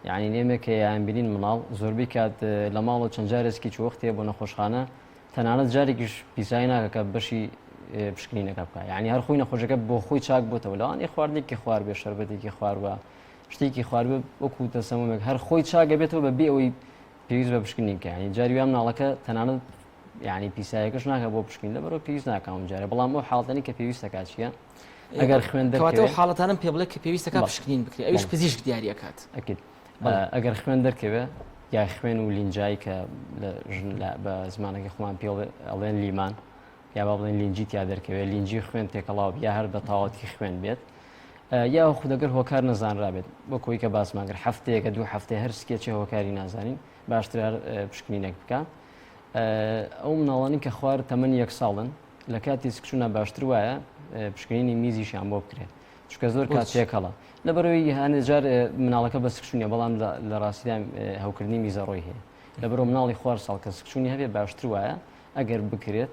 یعنی نێمێکە یان بینین مناڵ زۆربەی کات لە ماڵەوە چەند جارێسکی چوەختێ بۆ نەخۆشخانە تەنانەت جارێکیش پیسایی ناکەکە بەشی پشکنینەکە بکە یعنی هەر خۆی نەخۆشەکە بۆ خۆی چاک بۆتەوە لەوانی خواردنێکی خوار بێ شەربەتێکی خوار بە شتێکی خوار بێ وەکو تەسەمومێک هەر خۆی چاکە بێتەوە بە بێ ئەوەی پێویست بە پشکنینکە ینی جاریوان مناڵەکە تەنانەت یعنی پیسایەکەش ناکە بۆ پشکین لەبەرەوە پێویست ناکەم جارێ بەڵام ئەو حاڵەتەنی کە پێویستەکە چییە ئەگەر خوێن دەکەوێت حاڵەتانم پێ بڵێ کە پێویستەکە پشکنین بکرێت ئەوش پزیشک دیاریەکات ئەکید ئەگەر خوێن دەرکەوێت یا خوێن و لینجایی کە بە زمانێکی خۆمان پێ ئەڵێن لیمان یا با بڵێن لینجی تیا دەرکەوێت لینجی خوێن تێکەڵاو یا هەر بە تاواتی خوێن بێت یا خودەگەر هۆکار نەزانرابێت بۆ کۆی کە باسماگر هەفتەیەکە دوو هەفتەیە هەر سکێکی هۆکاری نازانین باشتر پشکنینێک بکە ئەو مناڵانی کە خوار تەمەنی 1 ساڵن لە کاتی سکشونە باشتر وایە پشکنینی میزیشیان بۆ بکرێت چکە زۆر کات تێکەڵە لەبەرەوەی هەندێک مناڵەکە بە سکشونیە بەڵام لە ڕاستیدا هەوکردنی میزەڕۆی هەیە لەبەرەوە مناڵی خوار ساڵ کە سکشونی هەبێ باشتر وایە ئەگەر بکرێت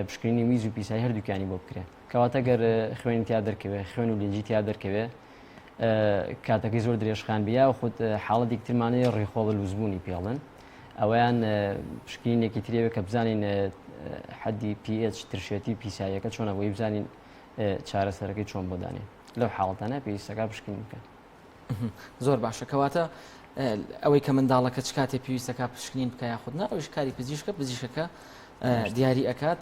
پشکنینی میز و پیسایی هەردووکانی بۆ بکرێت کەواتە گەر خوێنی تیا دەرکەوێت خوێن و لینجی تیا دەرکەوێت کاتەکەی زۆر درێژخان بیا و خودت حاڵەتی ترمانەیە ڕێخۆڵە لوزبوونی پێڵن ئەویان پشکنینێکی ترێوێت کە بزانین حەدی PH ترشێتی پیساییەکە چۆنە بۆی بزانین چارەسەرەکەی چۆن بۆ دانێن لەو حاڵەتانە پێویستەکە پشکنین بکە زۆر باشە کەواتە ئەوەی کە منداڵەکە چ کاتێ پێویستەکە پشکنین بکە یاخودنا ئەوش کاری پزیشکە دیاری ئەکات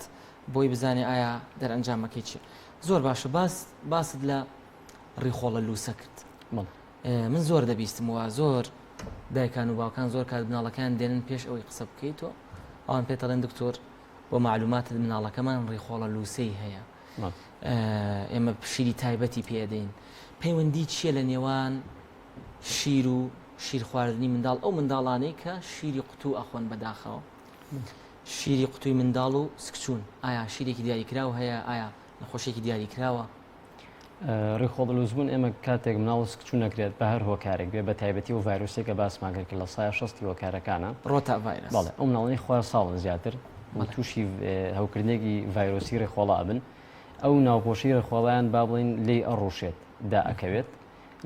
بۆی بزانێ ئایا دەرئەنجامەکەی چی زۆر باشە باست لە ڕیخۆڵە لووسە کرد من زۆر دەبیستمەوە زۆر دایکان و باوکان زۆر کات مناڵەکان دێنن پێش ئەوەی قسە بکەیتەوە ئەوان پێتەڵێن دکتۆر بۆ معلوماتت مناڵەکەمان ڕیخۆڵە لووسەی هەیە ئێمە شیری تایبەتی پێدەین پەیوەندی چییە لە نێوان شیر و شیر خواردنی منداڵ ئەو منداڵانەی کە شیری قوتو ئەخۆن بەداخەوە شیری قوتوی منداڵ و سکچوون ئایا شیرێکی دیاریکراوە هەیە ئایا نەخۆشێکی دیاریکراوە ڕێخۆڵ لوزبوون ئێمە کاتێک مناڵ سکچوون نەکرێت بە هەر هۆکارێک بێ بە تایبەتی و ڤایرۆسێکە باسماگەرکە لە سایە 60 هۆکارەکانە ڕۆتا ڤایرۆس بەڵێ ئەو مناڵی خوار ساڵن زیاتر و تووشی هەوکردنێکی ڤایرۆسی ڕێخۆڵا بن ئەو ناوپۆشی ڕێخۆڵیان با بڵین لێی ئەڕۆشێت دا ئەکەوێت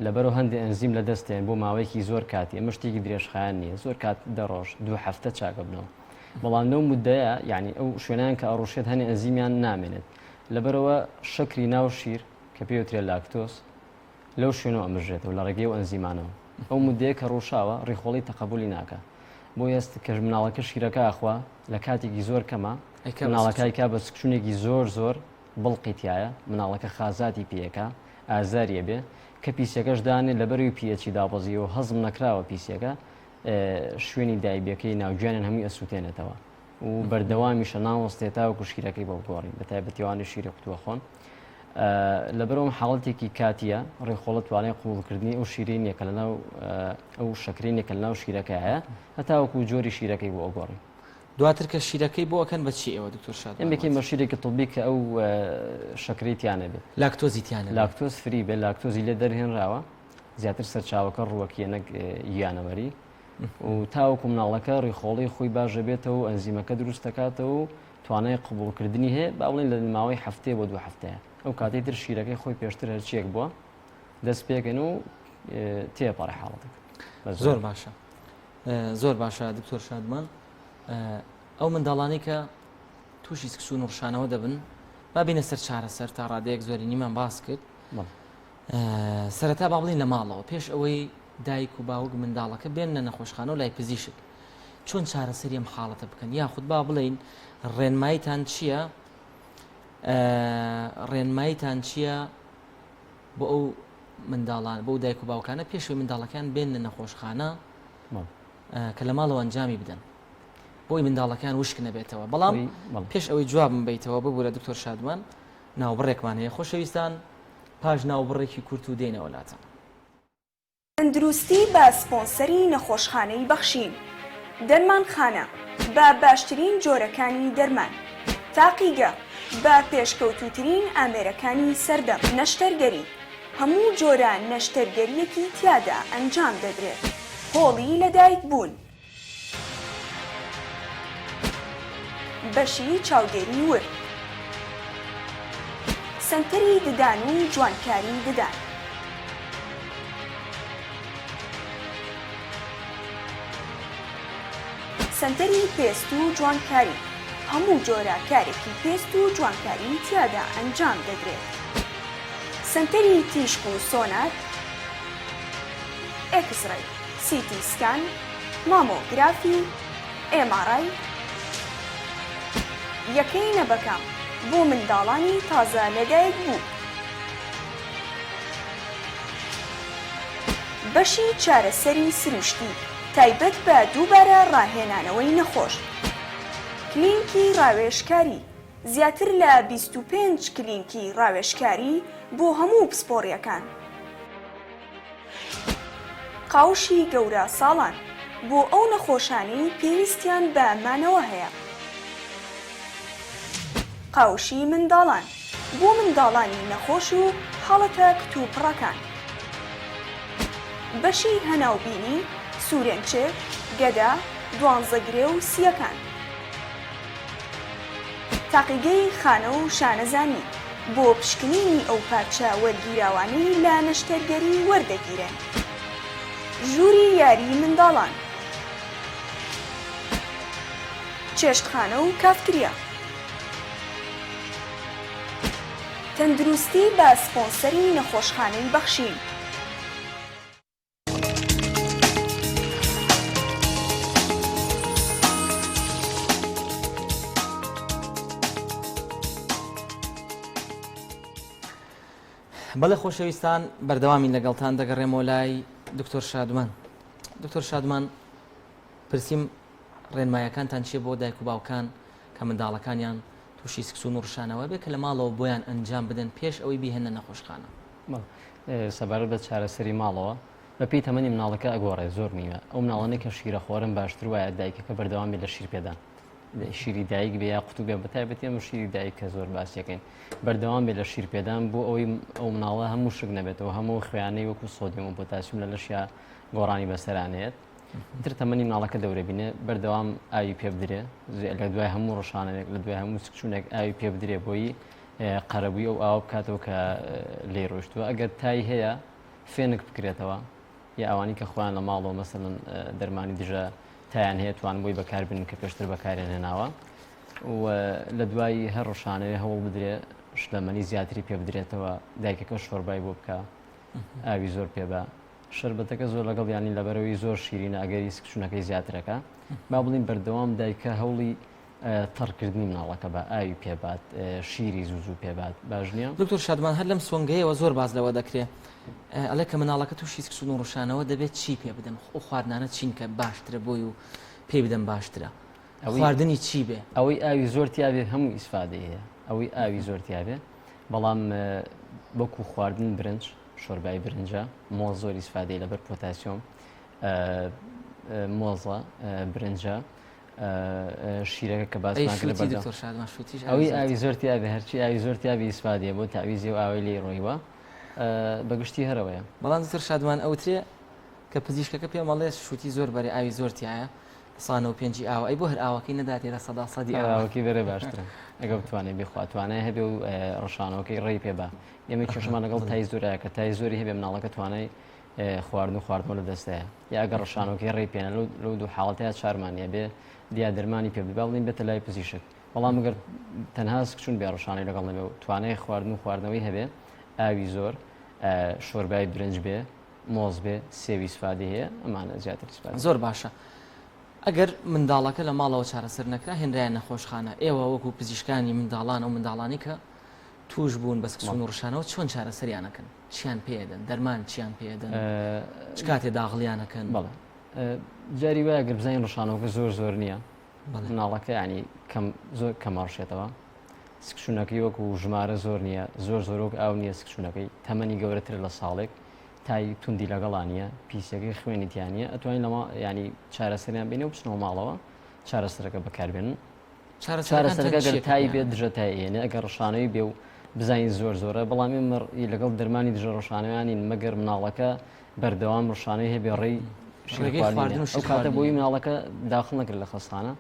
لەبەرەوە هەندێک ئەنزیم لە دەستێن بۆ ماوەیەکی زۆر کاتی ئەمە شتێکی درێژخایان نییە زۆر کات دەڕۆژ دوو هەفتە چاکە بنەوە بەڵام لەو مدەیە یعنی ئەو شوێنیان کە ئەڕۆشێت هەنێ ئەنزیمیان نامێنێت لەبەرەوە شەکری ناو شیر کە پێوترێ لاکتۆس لەو شوێنەوە ئەمژێتەوە لە ڕێگەی و ئەنزیمانەوە ئەو مدەیە کە ڕۆژاوە ڕێخۆڵی تەقبولی ناکە بۆ ئێست کە مناڵەکە شیرەکە ئەخوا لە کاتێکی زۆر کەمە مناڵەکەی کا بە سکشونێکی زۆر بڵقی تایە مناڵەکە خازاتی پێەکە ئازاریە بێ کە پیسەکەش دانێت لەبەروی پێچی دابەزیەوە هەزم نەکراوە پیسەکە شوێنی دایبەکەی ناوگویانیان هەمووی ئەسووتێنێتەوە و بەردەوامیشە ناوەستێتا و کوشکیرەکەی بۆ بگۆڕین بە تایبەتیوانی شیری قوتووە خۆن لەبەرەوە حاڵەتێکی کاتیە ڕێخۆڵە توانای قوڵکردنی ئەو شیرینێکە لەناو ئەو شەکرینێکە لەناو شیرەکە هەیە هەتاوەکو جۆری شیرەکەی بۆ ئەگۆڕین دواتر کە شیرەکەی بۆ ئەکەن بەچی ئێوە دکتۆر شاد ئەمێکی مەشیرێکی طبی کە ئەو شەکریتیانە بێت لاکتۆزیتیانە لاکتۆز فری بێت لاکتۆزی لێ دەرهێنراوە زیاتر سەرچاوەکە ڕووەکیە نەک یانەوەری و تاوەکو مناڵەکە ڕێخۆڵی خۆی باشە بێتەوە و ئەنزیمەکە دروست دەکاتەوە و توانای قبولکردنی هەیە با بڵێن لە ماوەی هەفتەیە بۆ 2 هەفتەیە ئەو کاتەی تر شیرەکەی خۆی پێشتر هەرچیەک بووە دەست پێکەن و تێپەڕی حاڵەتەکە زۆر باشە زۆر باشە دکتۆر شادمان ئەو منداڵانی کە تووشی سکسون و ڕشانەوە دەبن با بینە سەر چارەسەر تا ڕادەیەک زۆری نیمان باس کرد سەرەتا با بڵین لە ماڵەوە پێش ئەوەی دایک و باوک منداڵەکە بێنە نەخۆشخانە و لای پزیشک چۆن چارەسەری ئەم حاڵەتە بکەن یاخود با بڵین ڕێنماییتان چییە ڕێنماییتان چییە بۆ ئەو منداڵان بۆ دایک و باوکانە پێشوی منداڵەکان بێنە نەخۆشخانە کە لە ماڵەوە ئەنجامی بدەن بۆی منداڵەکان وشک نەبێتەوە بەڵام پێش ئەوەی جوابم بیتەوە ببوو لە دکتۆر شادمان ناوبڕێکمان هەیە خۆشەویستان پاش ناوبڕێکی کورت و دێنە وڵاتە تەندروستی بە سپۆنسەری نەخۆشخانەی بەخشین دەرمانخانە بە باشترین جۆرەکانی دەرمان تاقیگە بە پێشکەوتوترین ئامێرەکانی سەردەم نەشتەرگەری هەموو جۆرە نەشتەرگەریەکی تیادا ئەنجام دەدرێت هۆڵی لەدایک بوون بەشی چاودێری ورد سنتەری ددان و جوانکاری ددان سنتەری پێست و جوانکاری هەموو جۆرە کارێکی پێست و جوانکاری تیادا ئەنجام دەدرێت سنتەری تیشک و سۆنار ئێکسڕەی سیتی سکان مامۆگرافی ئێماڕای یەکەی نەبەکەم بۆ منداڵانی تازە لەدایک بوو بەشی چارەسەری سروشتی تایبەت بە دووبارە ڕاهێنانەوەی نەخۆش کلینکی ڕاوێژکاری زیاتر لە 25 کلینکی ڕاوێژکاری بۆ هەموو پسپۆڕیەکان قاوشی گەورە ساڵان بۆ ئەو نەخۆشانەی پێویستیان بە مانەوە هەیە قاوشی منداڵان بۆ منداڵانی نەخۆش و حاڵەتە کتوپڕەکان بەشی هەناوبینی سوورێنچێک گەدا دوانزەگرێ و سیەکان تاقیگەی خانە و شانەزانی بۆ پشکنینی ئەو پارچە وەرگیراوانەی لە نەشتەرگەری وەردەگیرن ژووری یاری منداڵان چێشتخانە و کافتریا تەندروستی بە سپۆنسەری نەخۆشخانەی بەخشین بەڵێ خۆشەویستان بەردەوامی لەگەڵتان دەگەڕێمەوە لای دکتۆر شادمان دکتۆر شادمان پرسییم ڕێنمایەکانتان چیە بۆ دایک و باوکان کە منداڵەکانیان تووشی سکسون و ڕشانەوە بێت کە لە ماڵەوە بۆیان ئەنجام بدەن پێش ئەوەی بیهێنە نەخۆشخانە سەبارەت بە چارەسەری ماڵەوە بە پێی تەمەنی مناڵەکە ئەگۆڕێ زۆر میوە ئەو مناڵانەی کە شیرە خۆرن باشتر وایە دایکەکە بەردەوامی لە شیر پێدان شیری دایک بێ یا قوتو بێ بەتایبەتی ئەم شیری دایک کە زۆر باسیەکەین بەردەوام بێ لە شیر پێدان بۆ ئەوەی ئەو مناڵە هەموو شک نەبێتەوە هەموو خوێنەی وەکو سۆدیۆم و پۆتاسیوم لە لەشیا گۆڕانی بەسەرانێت تر تەمەنی مناڵەکە دەورە بینێ بەردەوام ئاوی پێ بدرێ لە دوای هەموو ڕۆژانەیەک لە دوای هەموو سکچوونێک ئاوی پێ بدرێ بۆی قەرەبووی ئەو ئاو بکاتەوە کە لێ ڕۆشتووە ئەگەر تای هەیە فێنک بکرێتەوە یا ئەوانی کە خۆیان لە ماڵەوە مەسەڵەن دەرمانی دژە تایان هەیە توان بۆی بەکاربن کە پێشتر بەکارێن هێناوە و لە دوای هەر ڕۆژانەیە هەوڵ بدرێ شلەمەنی زیاتری پێ بدرێتەوە دایکەکە شۆربای بۆ بکە ئاوی زۆر پێ بە شربەتەکە زۆر لەگەڵ ینی لەبەرەوەی زۆر شیرینە ئەگەری سکچوونەکەی زیاترەکە با بڵین بەردەوام دایکە هەوڵی تەڕکردنی مناڵەکە بە ئاوی پێبات شیری زوو پێبات باش نییە دکتۆر شادمان هەر لەم سۆنگەیەوە زۆر باز لەوە دەکرێت ئەلێ کە مناڵەکە تووشی سکسون و ڕۆشانەوە دەبێت چی پێ بدەم ئەو خواردنانە چین کە باشترە بۆی و پێ بدەم باشترە خواردنی چی بێ ئەوەی ئاوی زۆر تیاابێ هەموو ئیسفادە هەیە ئەوەی ئاوی زۆر تیاابێ بەڵام وەکو خواردن برنج شۆربای برنجە مۆز زۆر ئیسفادەی لەبەر پۆتاسیۆم مۆزە برنجە شیرەکە کە ئەوەی ئاوی زۆر تیاابێ هەرچی ئاوی زۆر تیاابی ئیسفادە بۆ تاویزی و ئاوی لێ ڕۆیوە بەگشتی هەرەوەیە بەڵام زۆر شادمان ئەوترێ کە پزیشکەکە پێ مەڵێ شووتی زۆر بەرێ ئاوی زۆر تایە سانە و پێنجی ئاوە ئەی بۆ هەر ئاوەکەی نەداتێرە سەدا سەدی ئاوەکەی بەرە باشترە ئەگە بتوانێت بخواتوانە هەبێ و ڕۆژانەوەکەی ڕێی پێبا ئێمە کێشمان لەگەڵ تای زۆرە کە تای زۆری هەبێ مناڵەکە توانای خواردن و خواردنەوە لە دەستەیە یا ئەگەر ڕۆژانەوەکەی ڕێی پێێنە لەو دوو حاڵەتەیە چارمانە بێ دیا دەرمانی پێ بڵین بێتە لای پزیشک بەڵام ئەگەر تەنها سکچون بێ ڕۆژانەی لەگەڵ نەبێ و توانای خواردن و خواردنەوەی هەبێ ئاوی زۆر شۆربای برنج بێ مۆز بێ سێوی سفادی هەیە ئەمانە زیاتر زۆر باشە ئەگەر منداڵەکە لە ماڵەوە چارەسەر نەکرا هێنرایان نەخۆشخانە ئێوە وەکو پزیشکانی منداڵان و منداڵانی کە توش بوون بە سکسون و ڕشانەوە چۆن چارەسەریانەکەن چیان پێدەن دەرمان چیان پێدەن چ کاتێ داغڵیانەکەن بەڵێ جاری وایە گەر بزانین ڕۆژانەوەکە زۆر نییە مناڵەکە ینی زۆر کەماڕشێتەوە سکشونەکەی وەکو ژمارە زۆر نییە زۆرۆک ئاو نییە سکشونەکەی تەمەنی گەورەتر لە ساڵێک تای توندی لەگەڵان نیە پیسەکەی خوێنی تیانە ئەتوانین لەمە ینی چارەسەریان بینێ و بچنەوە ماڵەوە چارەسەرەکە بەکاربێنن چارەسەرەکە گەر تای بێت دژە تایێنێ ئەگەر ڕشانەوەی بێ و بزانین زۆرە بەڵامی لەگەڵ دەرمانی دژە ڕۆژانەوەیانین مەگەر مناڵەکە بەردەوام ڕشانەی هەبێ ڕێی کاتە بۆی مناڵەکە داخل نەکرد لە خەستانە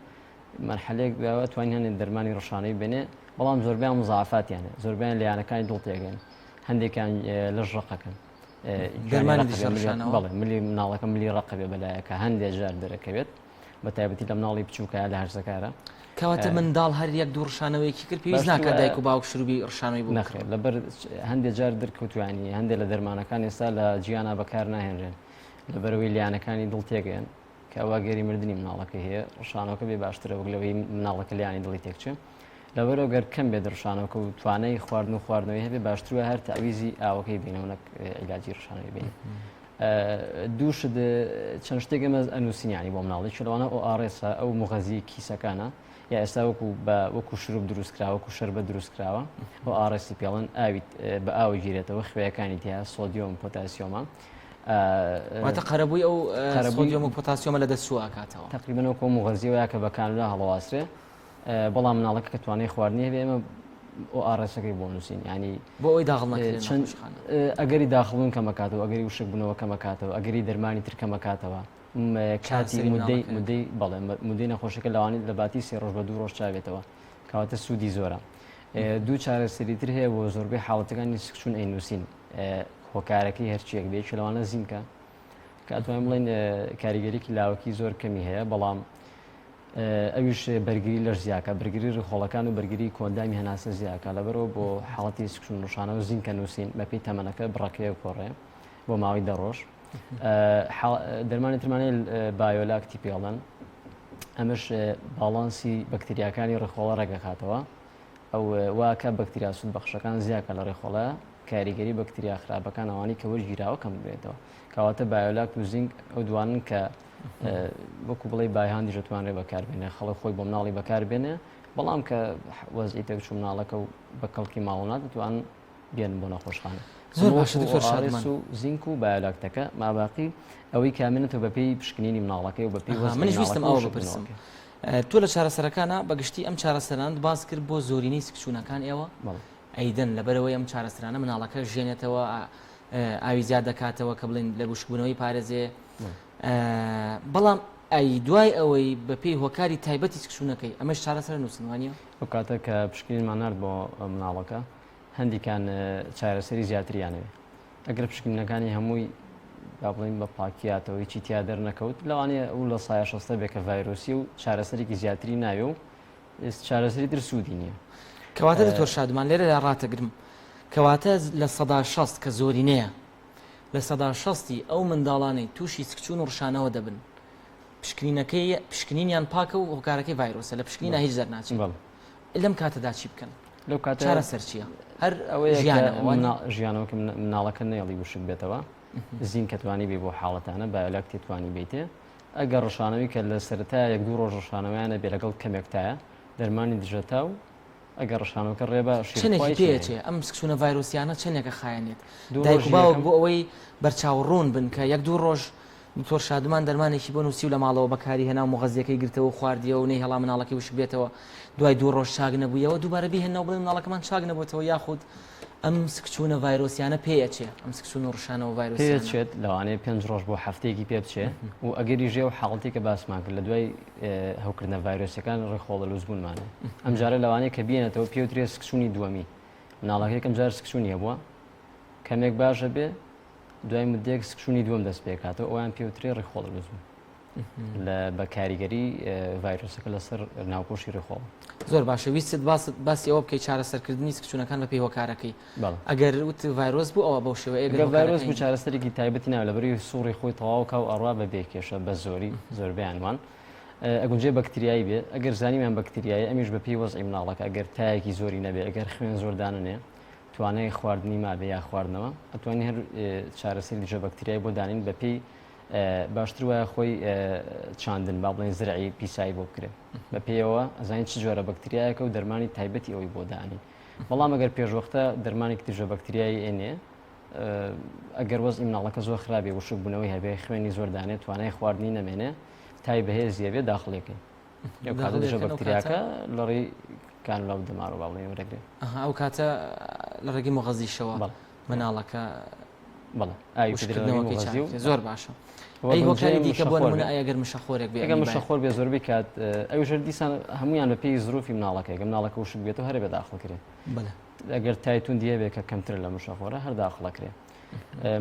مەرحەلێک بێەوە توانین هەنێ دەرمانی ڕشانەی بێنێ بەڵام زۆربیان مزعافاتیانە زۆربیان لایەنەکانی دڵتێگەن هەندێکیان لە ژەقەکەن بەڵێ ملی مناڵەکە ملی ڕقەبێ بەلایەکە هەندێک جار دەرەکەوێت بە تایبەتی لە مناڵی بچووکە لە هەرزەکارە کەواتە منداڵ هەر یەک دوو ڕشانەوەیکی کرد پێویست ناکە دایک و باوک شروعی ڕشانەوەی بوو نەخرێت لەبەر هەندێک جار دەرکەوتوانی هەندێک لە دەرمانەکان ئێستا لە جیانە بەکار ناهێنرێن لەبەرەوەی لیانەکانی دڵتێگەن کە ئەوە گەری مردنی مناڵەکە هەیە ڕشانەوەکە بێ باشترە وەک لەوەی مناڵەکە لیانی دڵی تێکچێ لەبەرەوە گەر کەم بێت ڕشانەوەکە و توانای خواردن و خواردنەوەی هەبێ باشترە هەر تاویزی ئاوەکەی بینەوەنەک عیلاجی ڕشانەوەی بین دووشت چەند شتێک ئەمە ئەنووسینیانی بۆ مناڵی چلوانە ئەو ئاڕێسە ئەو مغەزی کیسەکانە یا ئێستا وەکو شروب دروستکراوە وەکو شەربە دروستکراوە بۆ ئاڕێستی پێڵەن ئاویت بە ئاوی گیرێتەوە خوێیەکانی تیا سۆدیۆم پۆتاسیۆمە واتە قەرەبووی ئەو سۆدیۆم و پۆتاسیۆمە لە دەست سوواکاتەوە تقریبەن وەکو مغەزیەوەیە کە بە کانولا هەڵەواسرێ بەڵام مناڵەکە کە توانای خواردنی هەبێ ئێمە ئەو ئاڕێسەکەی بۆ نووسین ینی بۆ ئەوی داخڵ چەند ئەگەری داخڵون کەمەکاتەوە ئەگەری وشک بنەوە کەمەکاتەوە ئەگەری دەرمانی تر کەمەکاتەوە کاتی مدەی بەڵێ مدەی نەخۆشەکە لەوانی لە باتی سێ ڕۆژ بە دوو ڕۆژ چاوێتەوە کەواتە سوودی زۆرە دوو چارەسەریتر هەیە بۆ زۆربەی حاڵەتەکانی سکچون ئەینووسین هۆکارەکەی هەرچیەک بێت لەوانە زیینکە کە ئەتوانین بڵێن کاریگەریکی لاوەکی زۆر کەمی هەیە بەڵام ئەویش بەرگری لەش زیاکە بەرگری ڕخۆڵەکان و بەرگری کۆندامی هەناسە زیاکە لەبەرەوە بۆ حاڵەتی سکچون ڕشانە و زیینکە نووسین بەپی تەمەنەکە بڕەکەی و کۆڕێ بۆ ماوەی دەڕۆژ دەرمانی ترمانەی بایۆلاکتی پێڵەن ئەمەش باڵانسی بەکتریاکانی ڕێخۆڵە ڕێگەخاتەوە ئەو واکە بەکتریا سوود بەخشەکان زیاکە لە ڕێخۆڵە کاریگەری بەکتریا خراپەکان ئەوانی کە وەرگیراوە کەم بێتەوە کەواتە بایۆلاک و زینک ئەو دوانن کە وەکو بڵێ بایهاندی دەتوانرێ بەکاربێنێ خەڵک خۆی بۆ مناڵی بەکاربێنێ بەڵام کە وەزئی تێکچوو مناڵەکە و بە کەڵکی ماڵۆنات دەتوان بێن بۆ نەخۆشخانە زۆر باشە دکتۆر شادمان و زینک و بایۆلاکتەکە ماباقی ئەوەی کامێنێتەوە بەپێی پشکنینی مناڵەکەی و بەپێی منیش ویستم ئەوە بپرسم تۆ لە چارەسەرەکانە بەگشتی ئەم چارەسەران باس کرد بۆ زۆرینەی سکچوونەکان ئێوە ئەیدەن لەبەرەوەی ئەم چارەسەرانە مناڵەکە ژێنێتەوە ئاوی زیاد دەکاتەوە کە بڵین لە گوشتبوونەوەی پارێزێ بەڵام ئەی دوای ئەوەی بەپێی هۆکاری تایبەتی سکچوونەکەی ئەمەش چارەسەر نووسنوانیە ئەو کاتە کە پشکنینمان نرد بۆ مناڵەکە هەندێکان چارەسەری زیاتریانەوێ ئەگەر پشکنینەکانی هەمووی با بڵین بە پاکیاتەوە هیچی تیا دەرنەکەوت لەوانەیە ئەو لە سایە شەستە بێکە ڤایرۆسی و چارەسەرێکی زیاتری ناوێ و چارەسەری تر سوودی نییە کەواتە دکتۆر شادمان لێرە لە ڕاتەگرم کەواتە لە سەدا شەست کە زۆرینەیە لە سەدا شەستی ئەو منداڵانەی تووشی سکچوون و ڕشانەوە دەبن پشکنینیان پاکە و هۆکارەکەی ڤایرۆسە لە پشکنینە هیچ زەر ناچێت لەم کاتەدا چی بکەن لەو کاتە چارەسەر چییە هەر ئەوەیە ژیانەوە مناڵەکە نێڵی وشک بێتەوە زین کە توانی بێ بۆ حاڵەتانە بایۆلاک تێتوانی بیتێ ئەگەر ڕشانەوەی کە لە سەرەتا یەک دوو ڕۆژ ڕشانەوەیانە بێ لەگەڵ کەمێکتایە دەرمانی دژەتا و ئەگەر ڕشانەوەکە ڕێبە چنێکی پێچێ ئەم سکچوونە ڤایرۆسیانە چنێکە خایەنێت دایک و باوک بۆ ئەوەی بەرچاوڕوون بن کە یەک دوو ڕۆژ دکتۆر شادمان دەرمانێکی بۆ نووسی و لە ماڵەوە بەکاری هێنا و مغەزیەکەی گرتەوە خواردیەوە و نەی هەڵا مناڵەکەی وشک بێتەوە دوای دوو ڕۆژ چاک نەبوویەوە دووبارە بیهێنەوە بڵێن مناڵەکەمان چاک نەبووتەوە یاخود ئەم سکچوونە ڤایرۆسیانە پێیەچێ ئەم سکچوون و ڕشانەوە ڤایرۆسیانە پێچێت لەوانەیە 5 ڕۆژ بۆ هەفتەیەکی پێ بچێ و ئەگەری ژێ و حاڵەتی کە باسمان کرد لە دوای هەوکردنە ڤایرۆسیەکان ڕێخۆڵە لوزبوونمانە ئەم جارە لەوانەیە کە بێنێتەوە پێوترێ سکچوونی دووەمی مناڵەکەی کەم جار سکچوونی هەبووە کەمێک باشە بێ دوای مدێک سکشونی دووەم دەست پێکاتەوە ئەویان پێوترێ ڕێخۆڵ لوزم لە بە کاریگەری ڤایرۆسەکە لەسەر ناوپۆشی ڕێخۆڵ زۆر باشە ویست باسی ئەوە بکەی چارەسەرکردنی سکچوونەکان بە پێی هۆکارەکەی ئەگەر وت ڤایرۆس بوو ئەوە بەو شێوەیە ئەگەر ڤایرۆس بوو چارەسەرێکی تایبەتی ناوە لەبەری سوڕی خۆی تەواوکە و ئەڕوا بە بێکێشە بە زۆری زۆربیانوان ئەگونجێ بەکتریایی بێ ئەگەر زانیمان بەکتریایی ئەمیش بە پێی وەزعی مناڵەکە ئەگەر تایەکی زۆری نەبێ ئەگەر خوێن زۆردانێ توانای خواردنی مابێ یا خواردنەوە ئەتوانانی هەر چارەسەری دژە بەکتریایی بۆ دانین بەپێی باشتر وایە خۆی چاندن با بڵێن زرعی پیسایی بۆ بکرێت بە پێیەوە ئەزانین چ جۆرە بەکتریایەکە و دەرمانی تایبەتی ئەوەی بۆ دانی بەڵام ئەگەر پێشوەختە دەرمانێکی تژە بەکتریایی ئێنێ ئەگەر وەزئی مناڵەکە زۆر خراپێ وشک بوونەوەی هەبێ خوێنی زۆر دانێت توانای خواردنی نەمێنێ تای بەهێزیە بێ داخڵێکی ئەو کاتە دژە بەکتریاکە لەڕێی کانولا و دەمار و با بڵێن وەرەگرێت ئەو کاتە لە ڕێگەی مۆغەزیشەوە مناڵەکە بەڵێ زۆر باشە ئەی هۆکاری دیکە بۆ نمونە ئەگەر مشەخۆرێک بێ ئەگەر مشەخۆر بێ زۆربەی کات ئەوش دیسان هەمویان بە پێی زروفی مناڵەکە ئەگەر مناڵەکە وشک بێتەوە هەرێ بە داخڵکرێت ئەگەر تایتون دیە بێ کە کەمتر لە مشەخۆرە هەر داخڵەکرێت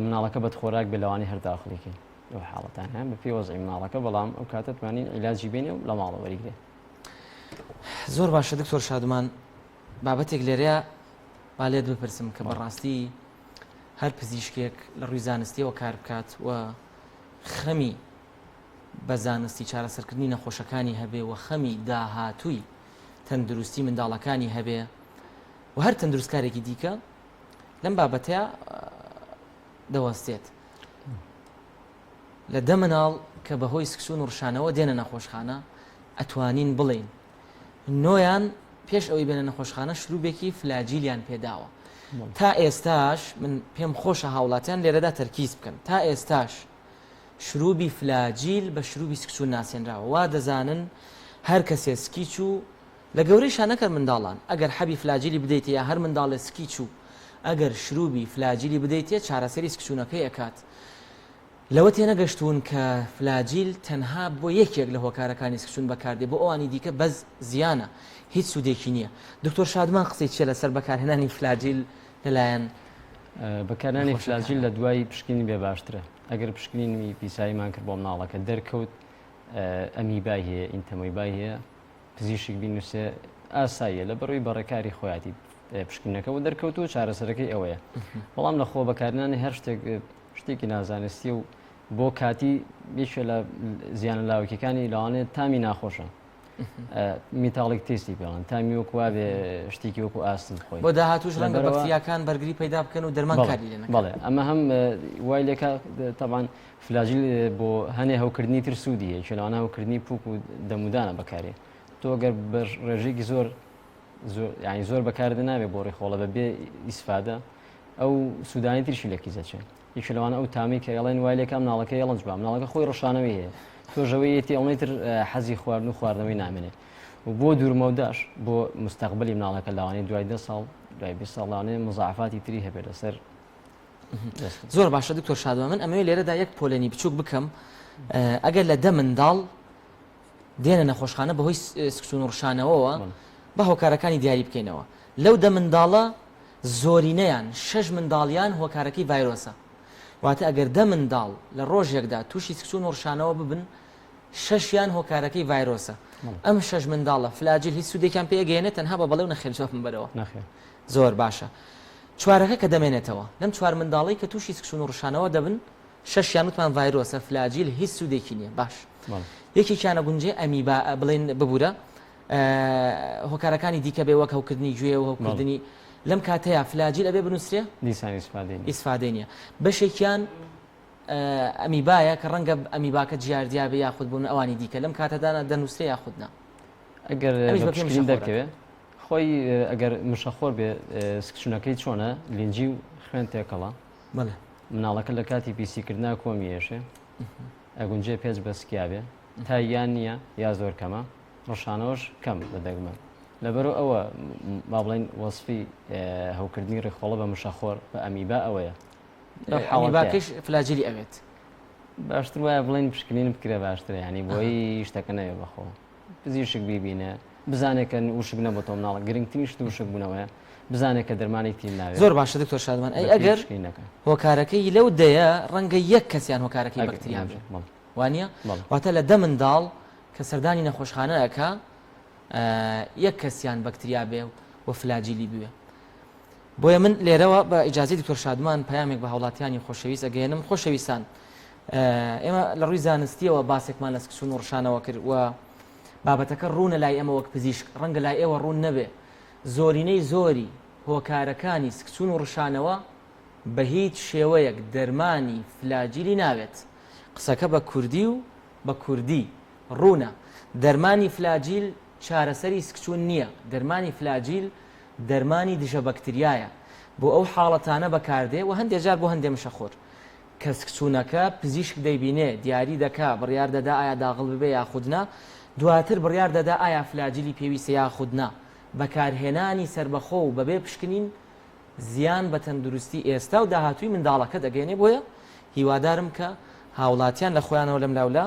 مناڵەکە بەد خۆراک بێ لەوانی هەر داخڵێکی ئەو حاڵەتان هەیە بە پێی وەزعی مناڵەکە بەڵام ئەو کاتە توانین عیلاجی بێنێ و لە ماڵەوە وەریگرێت زۆر باشە دکتۆر شادمان بابەتێک لێرەیە با لێت بپرسم کە بەڕاستی هەر پزیشکێک لە ڕووی زانستیەوە کار بکات و خەمی بە زانستی چارەسەرکردنی نەخۆشەکانی هەبێ و خەمی داهاتووی تەندروستی منداڵەکانی هەبێ و هەر تەندروستکارێکی دیکە لەم بابەتەیە دەوەستێت لە دە مناڵ کە بەهۆی سکسون و ڕشانەوە دێنە نەخۆشخانە ئەتوانین بڵین نۆیان پێش ئەوەی بێنە نەخۆشخانە شروبێکی فلاجیلیان پێداوە تا ئێستاش من پێم خۆشە هاوڵاتیان لێرەدا تەرکیز بکەن تا ئێستاش شروبی فلاجیل بە شروبی سکسون ناسێنراوە وا دەزانن هەر کەسێ سکی چوو لە گەورەی شانەکە منداڵان ئەگەر حەبی فلاجیلی بدەیت یا هەر منداڵێ سکی چوو ئەگەر شروبی فلاجیلی بدەیتێ چارەسەری سکسونەکەی ئەکات لەوە تێنەگەشتون کە فلاجیل تەنها بۆ یەکێک لە هۆکارەکانی سکسون بەکاردێ بۆ ئەوانی دیکە بەس زیانە هیچ سوودێکی نییە دکتۆر شادمان قسەی چێ لەسەر بەکارهێنانی فلاجیل لەلایەن بەکارهێنانی فلاجیل لە دوای پشکنی بێ باشترە ئەگەر پشکنینی پیساییمان کرد بۆ مناڵەکە دەرکەوت ئەمیبای هەیە ئینتەمۆیبای هەیە پزیشک بینوسێ ئاساییە لە بەڕووی بەڕێکاری خۆیاتی پشکنەکە و دەرکەوت و چارەسەرەکەی ئەوەیە بەڵام لە خۆ بەکارهێنانی هەر شتێکی نازانستی و بۆ کاتی بێشە لە زیانە لاوکیەکانی لەوانێت تامی ناخۆشە میتاڵێک تێستی پێڵن تامی وەکووا بێ شتێکی وەکو ئاستن خۆی بۆ داهاتوش ڕەنگە بەکتریاکان بەرگری پەیدا بکەن و دەرمان کاری لێنەکەن بەڵێ ئەمە هەم وای لێکە تەبان فلاجیل بۆ هەنێ هەوکردنی تر سوودی هەیە چۆنانە هەوکردنی پووک و دەمودانە بەکارێ تۆ گەر بە ڕێژێکی ینی زۆر بەکاردە نابێت بۆ ڕێخۆڵە بە بێ ئیسفادە ئەو سوودانی ترشی لەکی زەچێت یەکلەوانە ئەو تامی کە ئەڵێن وای لێکە مناڵەکە ئەڵنج بە مناڵەکە خۆی ڕۆشانەوەی هەیە تۆژەوەیەتی ئەڵێتر حەزی خواردن و خواردنەوەی نامێنێت و بۆ دوورمەوداش بۆ مستەقبلی مناڵەکە لەوانەیە دوای 10 ساڵ دوای 20 ساڵانێ مزاعفاتی تری هەبێت لەسەر زۆر باشە دکتۆر شادوە من ئەمەوێت لێرەدا یەک پۆلێنی بچووک بکەم ئەگەر لە 10 منداڵ دێنە نەخۆشخانە بەهۆی سکسون و ڕشانەوەەوە بە هۆکارەکانی دیاری بکەینەوە لەو 10 منداڵە زۆرینەیان 6 منداڵیان هۆکارەکەی ڤایرۆسە واتە ئەگەر 10 منداڵ لە ڕۆژێکدا تووشی سکسون و ڕشانەوە ببن 6یان هۆکارەکەی ڤایرۆسە ئەم 6 منداڵە فلاجیل هیچ سوودێکیان پێگەێنێت تەنها بە بەڵێو نەخێرجۆ بنبەرەوە زۆر باشە چوارەکە کە دەمێنێتەوە لەم 4 منداڵی کە تووشی سکسون و ڕشانەوە دەبن 6یان وتمان ڤایرۆسە فلاجیل هیچ سوودێکی نییە باش یەکێکیانە گونجێ ئەمیبا بڵێن ببوورە هۆکارەکانی دیکە بێ وەک هەوکردنی گوێ و هەوکردنی لەم کاتەیە فلاجیل ئەبێ بنووسێ دیسان ئیسفادەی نییە بەشێکیان ئەمیبایە کە ڕەنگە ئەمیباکە جیاردیا بێ یاخود بوون ئەوانی دیکە لەم کاتەدانە دەنووسێ یاخودنا ئەگەر دەرکەوێت خۆی ئەگەر مشەخۆر بێ سکسونەکەی چۆنە لینجی و خوێن تێکەڵە مناڵەکە لە کاتی پیسیکردنا کۆمیێشێ ئەگونجێ پێچ بەسکیاوێ تا یان نییە یا زۆر کەمە ڕۆژانەوەش کەم لە دەگمە لەبەرەوە ئەوە با بڵێن وەسفی هەوکردنی ڕێخۆڵە بە مشەخۆر بە ئەمیبا ئەوەیە ئەمیباکەش فلاجیلی ئەوێت باشتر وایە بڵێن پشکنین بکرێ باشترە ینی بۆی شتەکە نەوێ بەخۆ پزیشک بیبینێ بزانێکە وشک نەبێت تۆ مناڵە گرنگترین شت وشک بوونەوەیە بزانێت کە دەرمانێکی ناوێت زۆر باشە دکتۆر شادمان ئەی ئەگەر هۆکارەکەی لەو دەیە ڕەنگە یەک کەسیان هۆکارەکەی بەکتریا بێ وانە واتە لە 10 منداڵ کە سەردانی نەخۆشخانەیەکە یەک کەسیان بەکتریا بێ و فلاجیلی بوێ بۆیە من لێرەوە بە ئیجازەی دکتۆر شادمان پەیامێک بە هاوڵاتیانی خۆشەویست ئەگەێنم خۆشەویستان ئێمە لە ڕووی زانستیەوە باسێکمان لە سکسون و ڕشانەوە کرد و بابەتەکە ڕوونە لای ئەمە وەک پزیشک ڕەنگە لای ئێوە ڕوون نەبێ زۆرینەی زۆری هۆکارەکانی سکسون و ڕشانەوە بە هیچ شێوەیەک دەرمانی فلاجیلی ناوێت قسەکە بە کوردی و بە کوردی ڕوونە. دەرمانی فلاجیل چارەسەری سکچوون نییە. دەرمانی فلاجیل دەرمانی دژە بەکتریایە بۆ ئەو حاڵەتانە بەکاردێ و هەندێک جار بۆ هەندێ مشەخۆر کە سکچوونەکە پزیشک دەیبینێ دیاری دەکا بڕیار دەدا ئایا داغڵ ببێ یاخودنا، دواتر بڕیار دەدا ئایا فلاجیلی پێویستە یاخودنا. بەکارهێنانی سربەخۆ و بەبێ پشکنین زیان بە تەندروستی ئێستا و داهاتووی منداڵەکە دەگەێنێ. بۆیە هیوادارم کە هاوڵاتیان لە خۆیانەوە لەم لاولا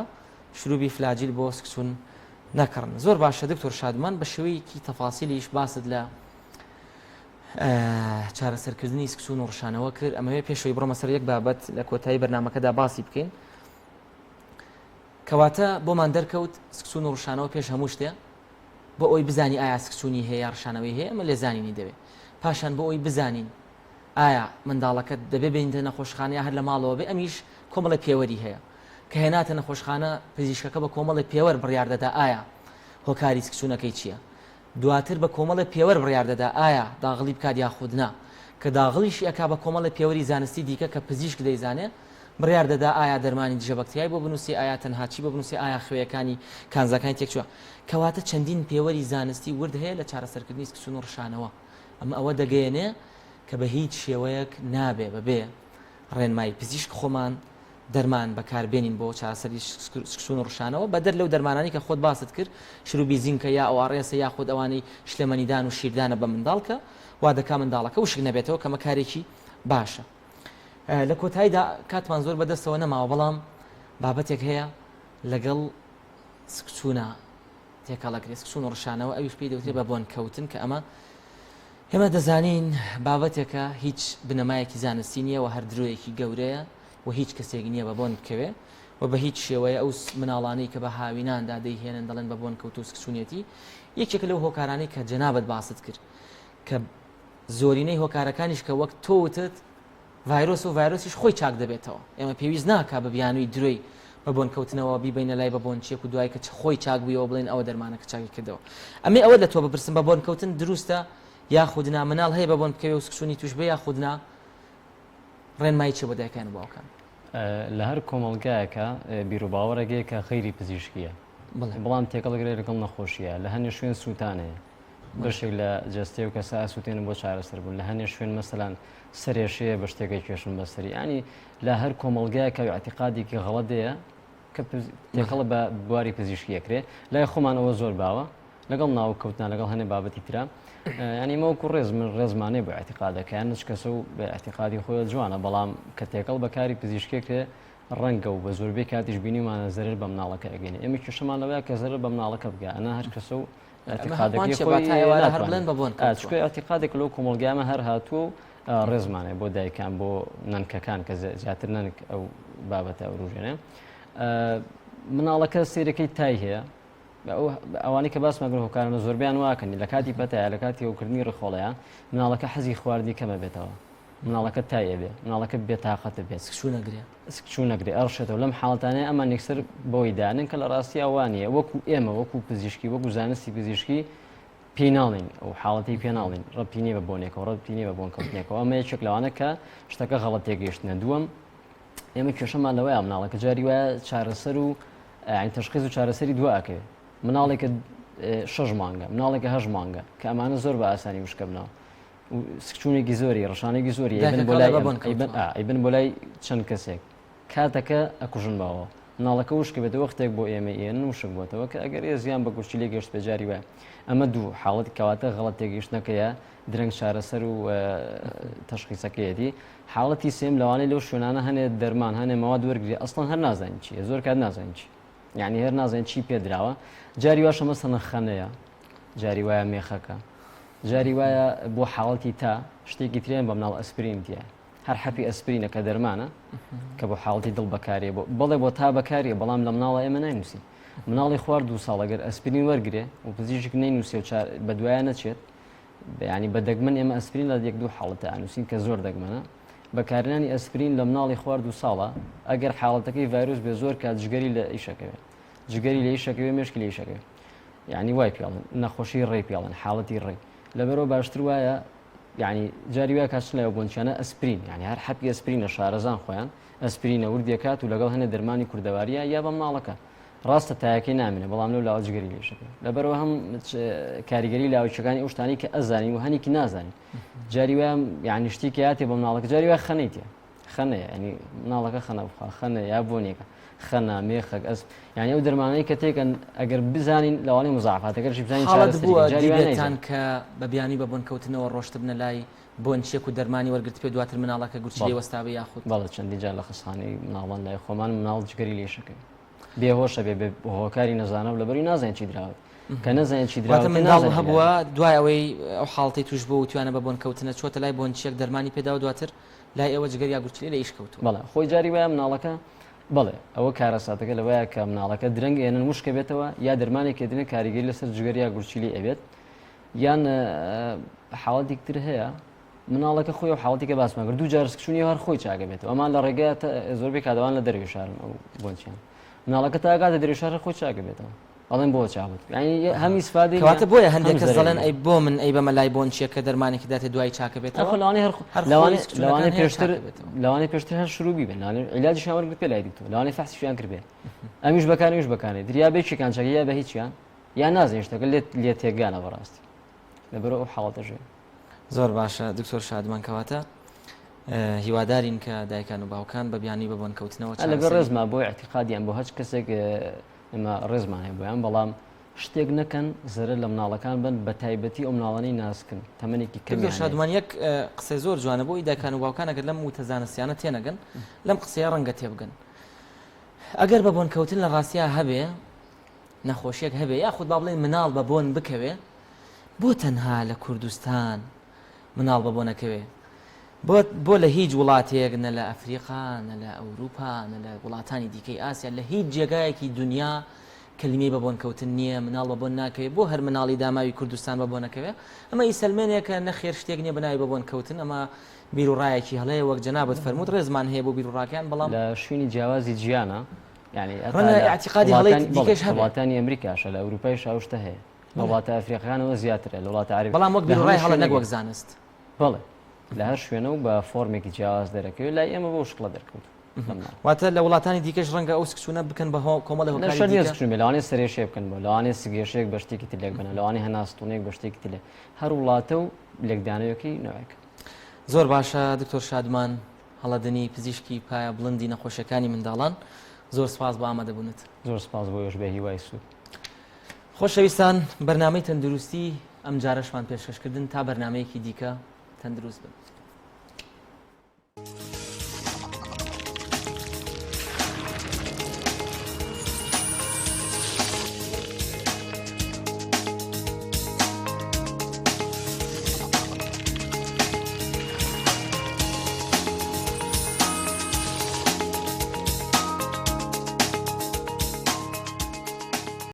شروعی فلاجیل بۆ سکچوون نەکڕن. زۆر باشە دکتۆر شادمان بە شێوەیەکی تەفاسیلیش باست لە چارەسەرکردنی سکچوون و ڕشانەوە کرد. ئەمەوێ پێشەوەی بڕۆمە سەر یەک بابەت لە کۆتایی بەرنامەکەدا باسی بکەین کەواتە بۆمان دەرکەوت سکچوون و ڕشانەوە پێش هەموو شتێ بۆ ئەوی بزانی ئایا سکچوونی هەیە ڕشانەوەی هەیە ئەمە لێزانینی دەوێت. پاشان بۆ ئەوی بزانین ئایا منداڵەکەت دەبێ بینتە نەخۆشخانە یا هەر لە ماڵەوە بێ، ئەمیش کۆمەڵی پێوەری هەیە کە هێناتە نەخۆشخانە پزیشکەکە بە کۆمەڵی پێوەر بڕیار دەدا ئایا هۆکاری سکچوونەکەی چییە، دواتر بە کۆمەڵی پێوەر بڕیار دەدا ئایا داغڵی بکات یاخودنا، کە داغڵیشی ئەکا بە کۆمەڵی پێوەری زانستی دیکە کە پزیشک دەیزانێ بڕیار دەدا ئایا دەرمانی دژە بەکتریای بۆ بنووسی، ئایا تەنهاچی بۆ بنووسی، ئایا خوێیەکانی کانزەکانی تێکچووە. کەواتە چەندین پێوەری زانستی ورد هەیە لە چارەسەرکردنی سکچوون و ڕشانەوە. ئەمە ئەوە دەگەیەنێ کە بە هیچ شێوەیەک نابێ بەبێ ڕێنمای پزیشک خۆمان دەرمان بەکاربێنین بۆ چارەسەری سکچوون و ڕشانەوە بەدەر لەو دەرمانانی کە خۆت باست کرد شروعی زینکە یا ئەوڕێسە یاخود ئەوانەی شلێمەنیدان و شیردانە بە منداڵکە وا دەکا منداڵەکە وشک نەبێتەوە کەمە کارێکی باشە. لە کۆتاییدا کاتمان زۆر بەدەستەوە نەماوە بەڵام بابەتێک هەیە لەگەڵ سکچوونە تێکەڵەگرێت سکچوون و ڕشانەوە ئەویش پێی دەوترێت بە بۆن کەوتن کە ئەمە ئێمە دەزانین بابەتێکە هیچ بنەمایەکی زانستی نییە و هەر درۆیەکی گەورەیە و هیچ کەسێک نییە بە بۆن بکەوێ و بە هیچ شێوەیە ئەو مناڵانەی کە بە هاویناندا دەیهێنن دەڵێن بە بۆن کەوت و سکچوونێتی یەکێک لەو هۆکارانەی کە جەنابەت باست کرد کە زۆرینەی هۆکارەکانیش کە وەک تۆوتت ڤایرۆس و ڤایرۆسیش خۆی چاک دەبێتەوە. ئێمە پێویست ناکا بە بیانووی درۆی بە بۆن کەوتنەوە بیبینە لای بە بۆن چێک و دوای کە خۆی چاک بوویەوە بڵێن ئەوە دەرمانەکە چاکی کردەوە. ئەمێ ئەوە لە تۆ بپرسم بە بۆن کەوتن دروستە یاخودنا مناڵ هەیە بە بۆن بکەوێ و سکچوونی توش بێ یاخودنا ڕێنمایی چێ بۆ دایکان و باوکان؟ لە هەر کۆمەڵگایەکە بیرروباوەڕێگەیە کە خەیری پزیشکیە بەڵام تێکەڵگرێ لەگەڵ نەخۆشیە لە هەنێ شوێن سووتانەیە بەشێک لە جەستێ و کەسا سووتێنن بۆ چارەسەر بوون لە هەنێ شوێن مەسەلەن سەرێشەیە بە شتێکی کێشن بەسەری ینی لە هەر کۆمەڵگایەکە ئاعتیقادێکی غەڵەتەیە کە تێکەڵە بە بواری پزیشکیەکرێ لای خۆمان ئەوە زۆر باوە لەگەڵ ناوکەوتنا لەگەڵ هەنێ بابەتی ترا ینی مەوەکو ڕێز من ڕێزمانێ بۆ ئاعتیقادەکەیان هیچ کەسە و بە ئاعتیقادی خۆی جوانە بەڵام کە تێکەڵ بەکاری پزیشکێکرێ ڕەنگە و بە زۆربەی کاتیش بینیمانە زەرر بە مناڵەکە ئەگەینێ ئێمە کێشەمان لەوەیە کە زەرر بە مناڵەکە بگە ئەنا هەر کەسە و ئاعتیقادێکی ئاعتیقادێک لەو کۆمەڵگامە هەر هاتووە و ڕێزمانێ بۆ دایکان بۆ نەنکەکان کە زیاتر نەنک ئەو بابەتە ئەوروژێنێ مناڵەکە سیرەکەی تای هەیە ئەوانی کە باسمەگەر هۆکارانە زۆربیان واکەنی لە کاتی پەتایە لە کاتی ئەوکردنی ڕخۆڵەیە مناڵەکە حەزی خواردنی کەمە بێتەوە مناڵەکە تایە بێ مناڵەکە بێتاقەتە بێت سکچوو نەگرێ ئەڕشێتەوە لەم حاڵەتانەیە ئەمان یەکسەر بۆی دانن کە لە ڕاستی ئەوانیە وەکو ئێمە وەکو پزیشکی وەکو زانستی پزیشکی پێناڵین ئەو حاڵەتی پێناڵین ڕەپینێ بە بۆنێکەوە ڕەپینێ بە بۆن کەوتنێکەوە ئەمە یەکێک لەوانە کە شتەکە غەڵەت تێگەیشتنە دووەم ئێمە کێشەمان لەوەیە مناڵەکە جاری وایە چارەسەر و تەشخیص و چارەسەری دوواکەوێ مناڵێکە 6 مانگە مناڵێکە 8 مانگە کە ئەمانە زۆر بە ئاسانی وشکە بنەوە سکچوونێکی زۆری ڕشانێکی زۆری ئەیبن بۆ لای چەند کەسێک کاتەکە ئەکوژن باوە مناڵەکە وشکە بێتە وەختێک بۆ ئێمە ئێن وشک بۆتەوە کە ئەگەر زیان بە گوشتی لێ گەشت بەجاری وایە ئەمە دوو حاڵەتی کەواتە غەڵەت تێگەیشتنەکەیە درەنگ چارەسەر و تەشخیصەکەیەتی حاڵەتی سێم لەوانەیە لەو شوێنانە هەنێ دەرمان هەنێ مەواد وەرگری ئەسڵەن هەر نازانین چیە زۆر کات نازانین چی یعنی هەر نازانین چی پێدراوە جاری واشە مەسەڵەن خەنەیە جاری وایە مێخەکە جاری وایە بۆ حاڵەتی تا شتێکی ترێن بە مناڵ ئەسپرین دیە هەر حەپی ئەسپرینە کە دەرمانە کە بۆ حاڵەتی دڵ بەکارێ بەڵێ بۆ تا بەکارێ بەڵام لە مناڵە ئێمە ناینووسی مناڵی خوارد 2 ساڵ ئەگەر ئەسپرین وەرگێ و پزیشک نینووسێ و بە دوایە نەچێت ینی بە دەگمەن ئێمە ئەسپرین لە 1-2 حاڵەتە ئەنووسین کە زۆر دەگمەنە بەکارهێنانی ئەسپرین لە مناڵی خوارد 2 ساڵە ئەگەر حاڵەتەکەی ڤایرۆس بێ زۆر کات جگەری لە ئیشەکەوێت جگەری لە ئیشەکەوێ مێشکی لە ئیشەکەوێت یعنی وای پێڵن نەخۆشی ڕێی پێڵن حاڵەتی ڕێی لەبەرەوە باشتر وایە یعنی جاری وایە کاچن لەوە بۆنچیانە ئەسپرین یعنی هەر حەپی ئەسپرینە شارەزان خۆیان ئەسپرینە وردێکات و لەگەڵ هەنە دەرمانی کوردەواریە یا بە مناڵەکە ڕاستە تایەکەی نامێنێ بەڵام لەو لاوەجگەری لێشەکە لەبەرەوە هەم کاریگەری لاوچەکانی ئەو شتانی کە ئەزانین و هەنێکی نازانین جاری وایە یعنی شتێکی هاتێ بە مناڵەکە جاری وایە خەنەیتە خەنەیە ینی مناڵەکە خەنە بخوا خەنە یا بۆنێکە خەنە مێخەک ئەس یعنی ئەو دەرمانەی کە تێکەن ئەگەر بزانین لەوانەی مزعفاتەکەش بزانین حاڵەت بووە دیبێتان کە بە بیانی بە بۆنکەوتنەوە ڕۆشت بنە لای بۆنچێک و دەرمانی وەرگرت پێ دواتر مناڵەکە گورچی لێ وەستاوە یاخود بەڵێ چەندی جار لە خستخانەی مناڵان لای خۆمان مناڵ جگەری لێشەکەی بێهۆشە بێ هۆکاری نەزانە و لەبەری نازانین چی دراوە کە نەزانین چی دراوە منداڵ هەبووە دوای ئەوەی ئەو حاڵەتی توش بوو و توانە بە بۆنکەوتنە چۆتە لای بۆنچێک دەرمانی پێدا و دواتر لای ئەوە جگەر یا گورچی لێ ئیش کەوتووە بەڵێ خۆی جاری وایە مناڵەکە بەڵێ ئەوە کارەساتەکە لەوەیە کە مناڵەکە درەنگ ئێنن وشکە بێتەوە یا دەرمانێک کێدنە کاریگەری لەسەر جگەر یا گورچی لێ ئەبێت یان حاڵەتێک تر هەیە مناڵەکە خۆی و حاڵەتێکە باسمان کرد دوو جار سکشونی هەر خۆی چاکە بێتەوە ئەمان لە ڕێگە زۆربەی کادەوان لە دەروی شارن ئەو بۆنچیان مناڵەکە تاکاتە دەروی شارە خۆی چاکە بێتەوە ئەڵێن بۆ چاوت هەمی سفادی کەواتە بۆیە هەندێک کەس دەڵێن ئەی بۆ من ئەی بەمە لای بۆنچێکە دەرمانێکی داتێ دوای چاکە بێتەوە لەوانەیە پێشتر هەر شروعی بێن عیلاجیشیان وەرگرت پێ لای دیتەوە لەوانەیە فەحسیشیان کرد بێ ئەمیش بەکانیش بەکانێ دریا بێکێکان چاکە یا بە هیچیان یا نازانین شتەکە لێ تێگانە بەڕاستی لەبەرەوە ئەو حاڵەتە ژێ زۆر باشە دکتۆر شادمان کەواتە هیوادارین کە دایکان و باوکان بە بیانی بە بۆنکەوتنەوە لەبەر ڕێزما بۆی اعتیقادیان بۆ هەچ کەسێک ئێمە ڕێزمان هەیە بۆیان بەڵام شتێک نەکەن زەرە لە مناڵەکان بن بە تایبەتی ئەو مناڵانەی ناسکن تەمەنێکی کەم شادمان یەک قسەی زۆر جوانە بۆی دایکان و باوکان ئەگەر لەم وتەزانستیانە تێنەگەن لەم قسەیە ڕەنگە تێبگەن ئەگەر بە بۆنکەوتن لە ڕاستیە هەبێ نەخۆشیێک هەبێ یاخود با بڵێن مناڵ بە بۆن بکەوێ بۆ تەنها لە کوردستان مناڵ بە بۆنەکەوێ بۆ لە هیچ وڵاتێک نە لە ئەفریقا نە لە ئەوروپا نە لە وڵاتانی دیکەی ئاسیا لە هیچ جێگایەکی دنیا کللیمەی بە بۆنکەوتن نییە مناڵ بە بۆن ناکەوێت بۆ هەر مناڵی داماوی کوردستان بە بۆنەکەوێ ئەمە ئیسلمێنێکە نەخێر شتێک نییە بناوی بە بۆنکەوتن ئەمە بیر و ڕایەکی هەڵەیە وەک جەنابەت فەرمووت ڕێزمان هەیە بۆ بیر و ڕاکیان بەڵام لە شوێنی جیاوازی جیانە یعنی اعتقادی هەڵەی دیکەش هەبێت وڵاتانی ئەمریکاشە لە ئەوروپای شاوشتە هەیە لە وڵاتە ئەفریقیانەوە زیاترە لە وڵاتە عەربی بەڵام وەک بیر و ڕای هەڵە نەک وەک زانست بەڵێ لە هەر شوێنە و بە فۆرمێکی جیاواز دەرەکەوێت لای ئێمە بۆ شکڵە دەرکەوت واتە لە وڵاتانی دیکەش ڕەنگە ئەو سکچونە بکەن بە کۆمەڵە لەوانێ سەرێشێ بکەن بۆ لەوانێ سگێشێک بە شتێکی تلێک بنە لەوانێ هەناستونێک بە شتێکی تلێ هەر وڵاتە و لێکدانەوەکی نوێک زۆر باشە دکتۆر شادمان هەڵەدنی پزیشکی پایە بڵندی نەخۆشیەکانی منداڵان زۆر سپاس بۆ ئامادەبوونت زۆر سپاس بۆ یۆش بە هیوای سوود خۆشەویستان بەرنامەی تەندروستی ئەم جارەشمان پێشکەشکردن تا بەرنامەیەکی دیکە تەندروست بن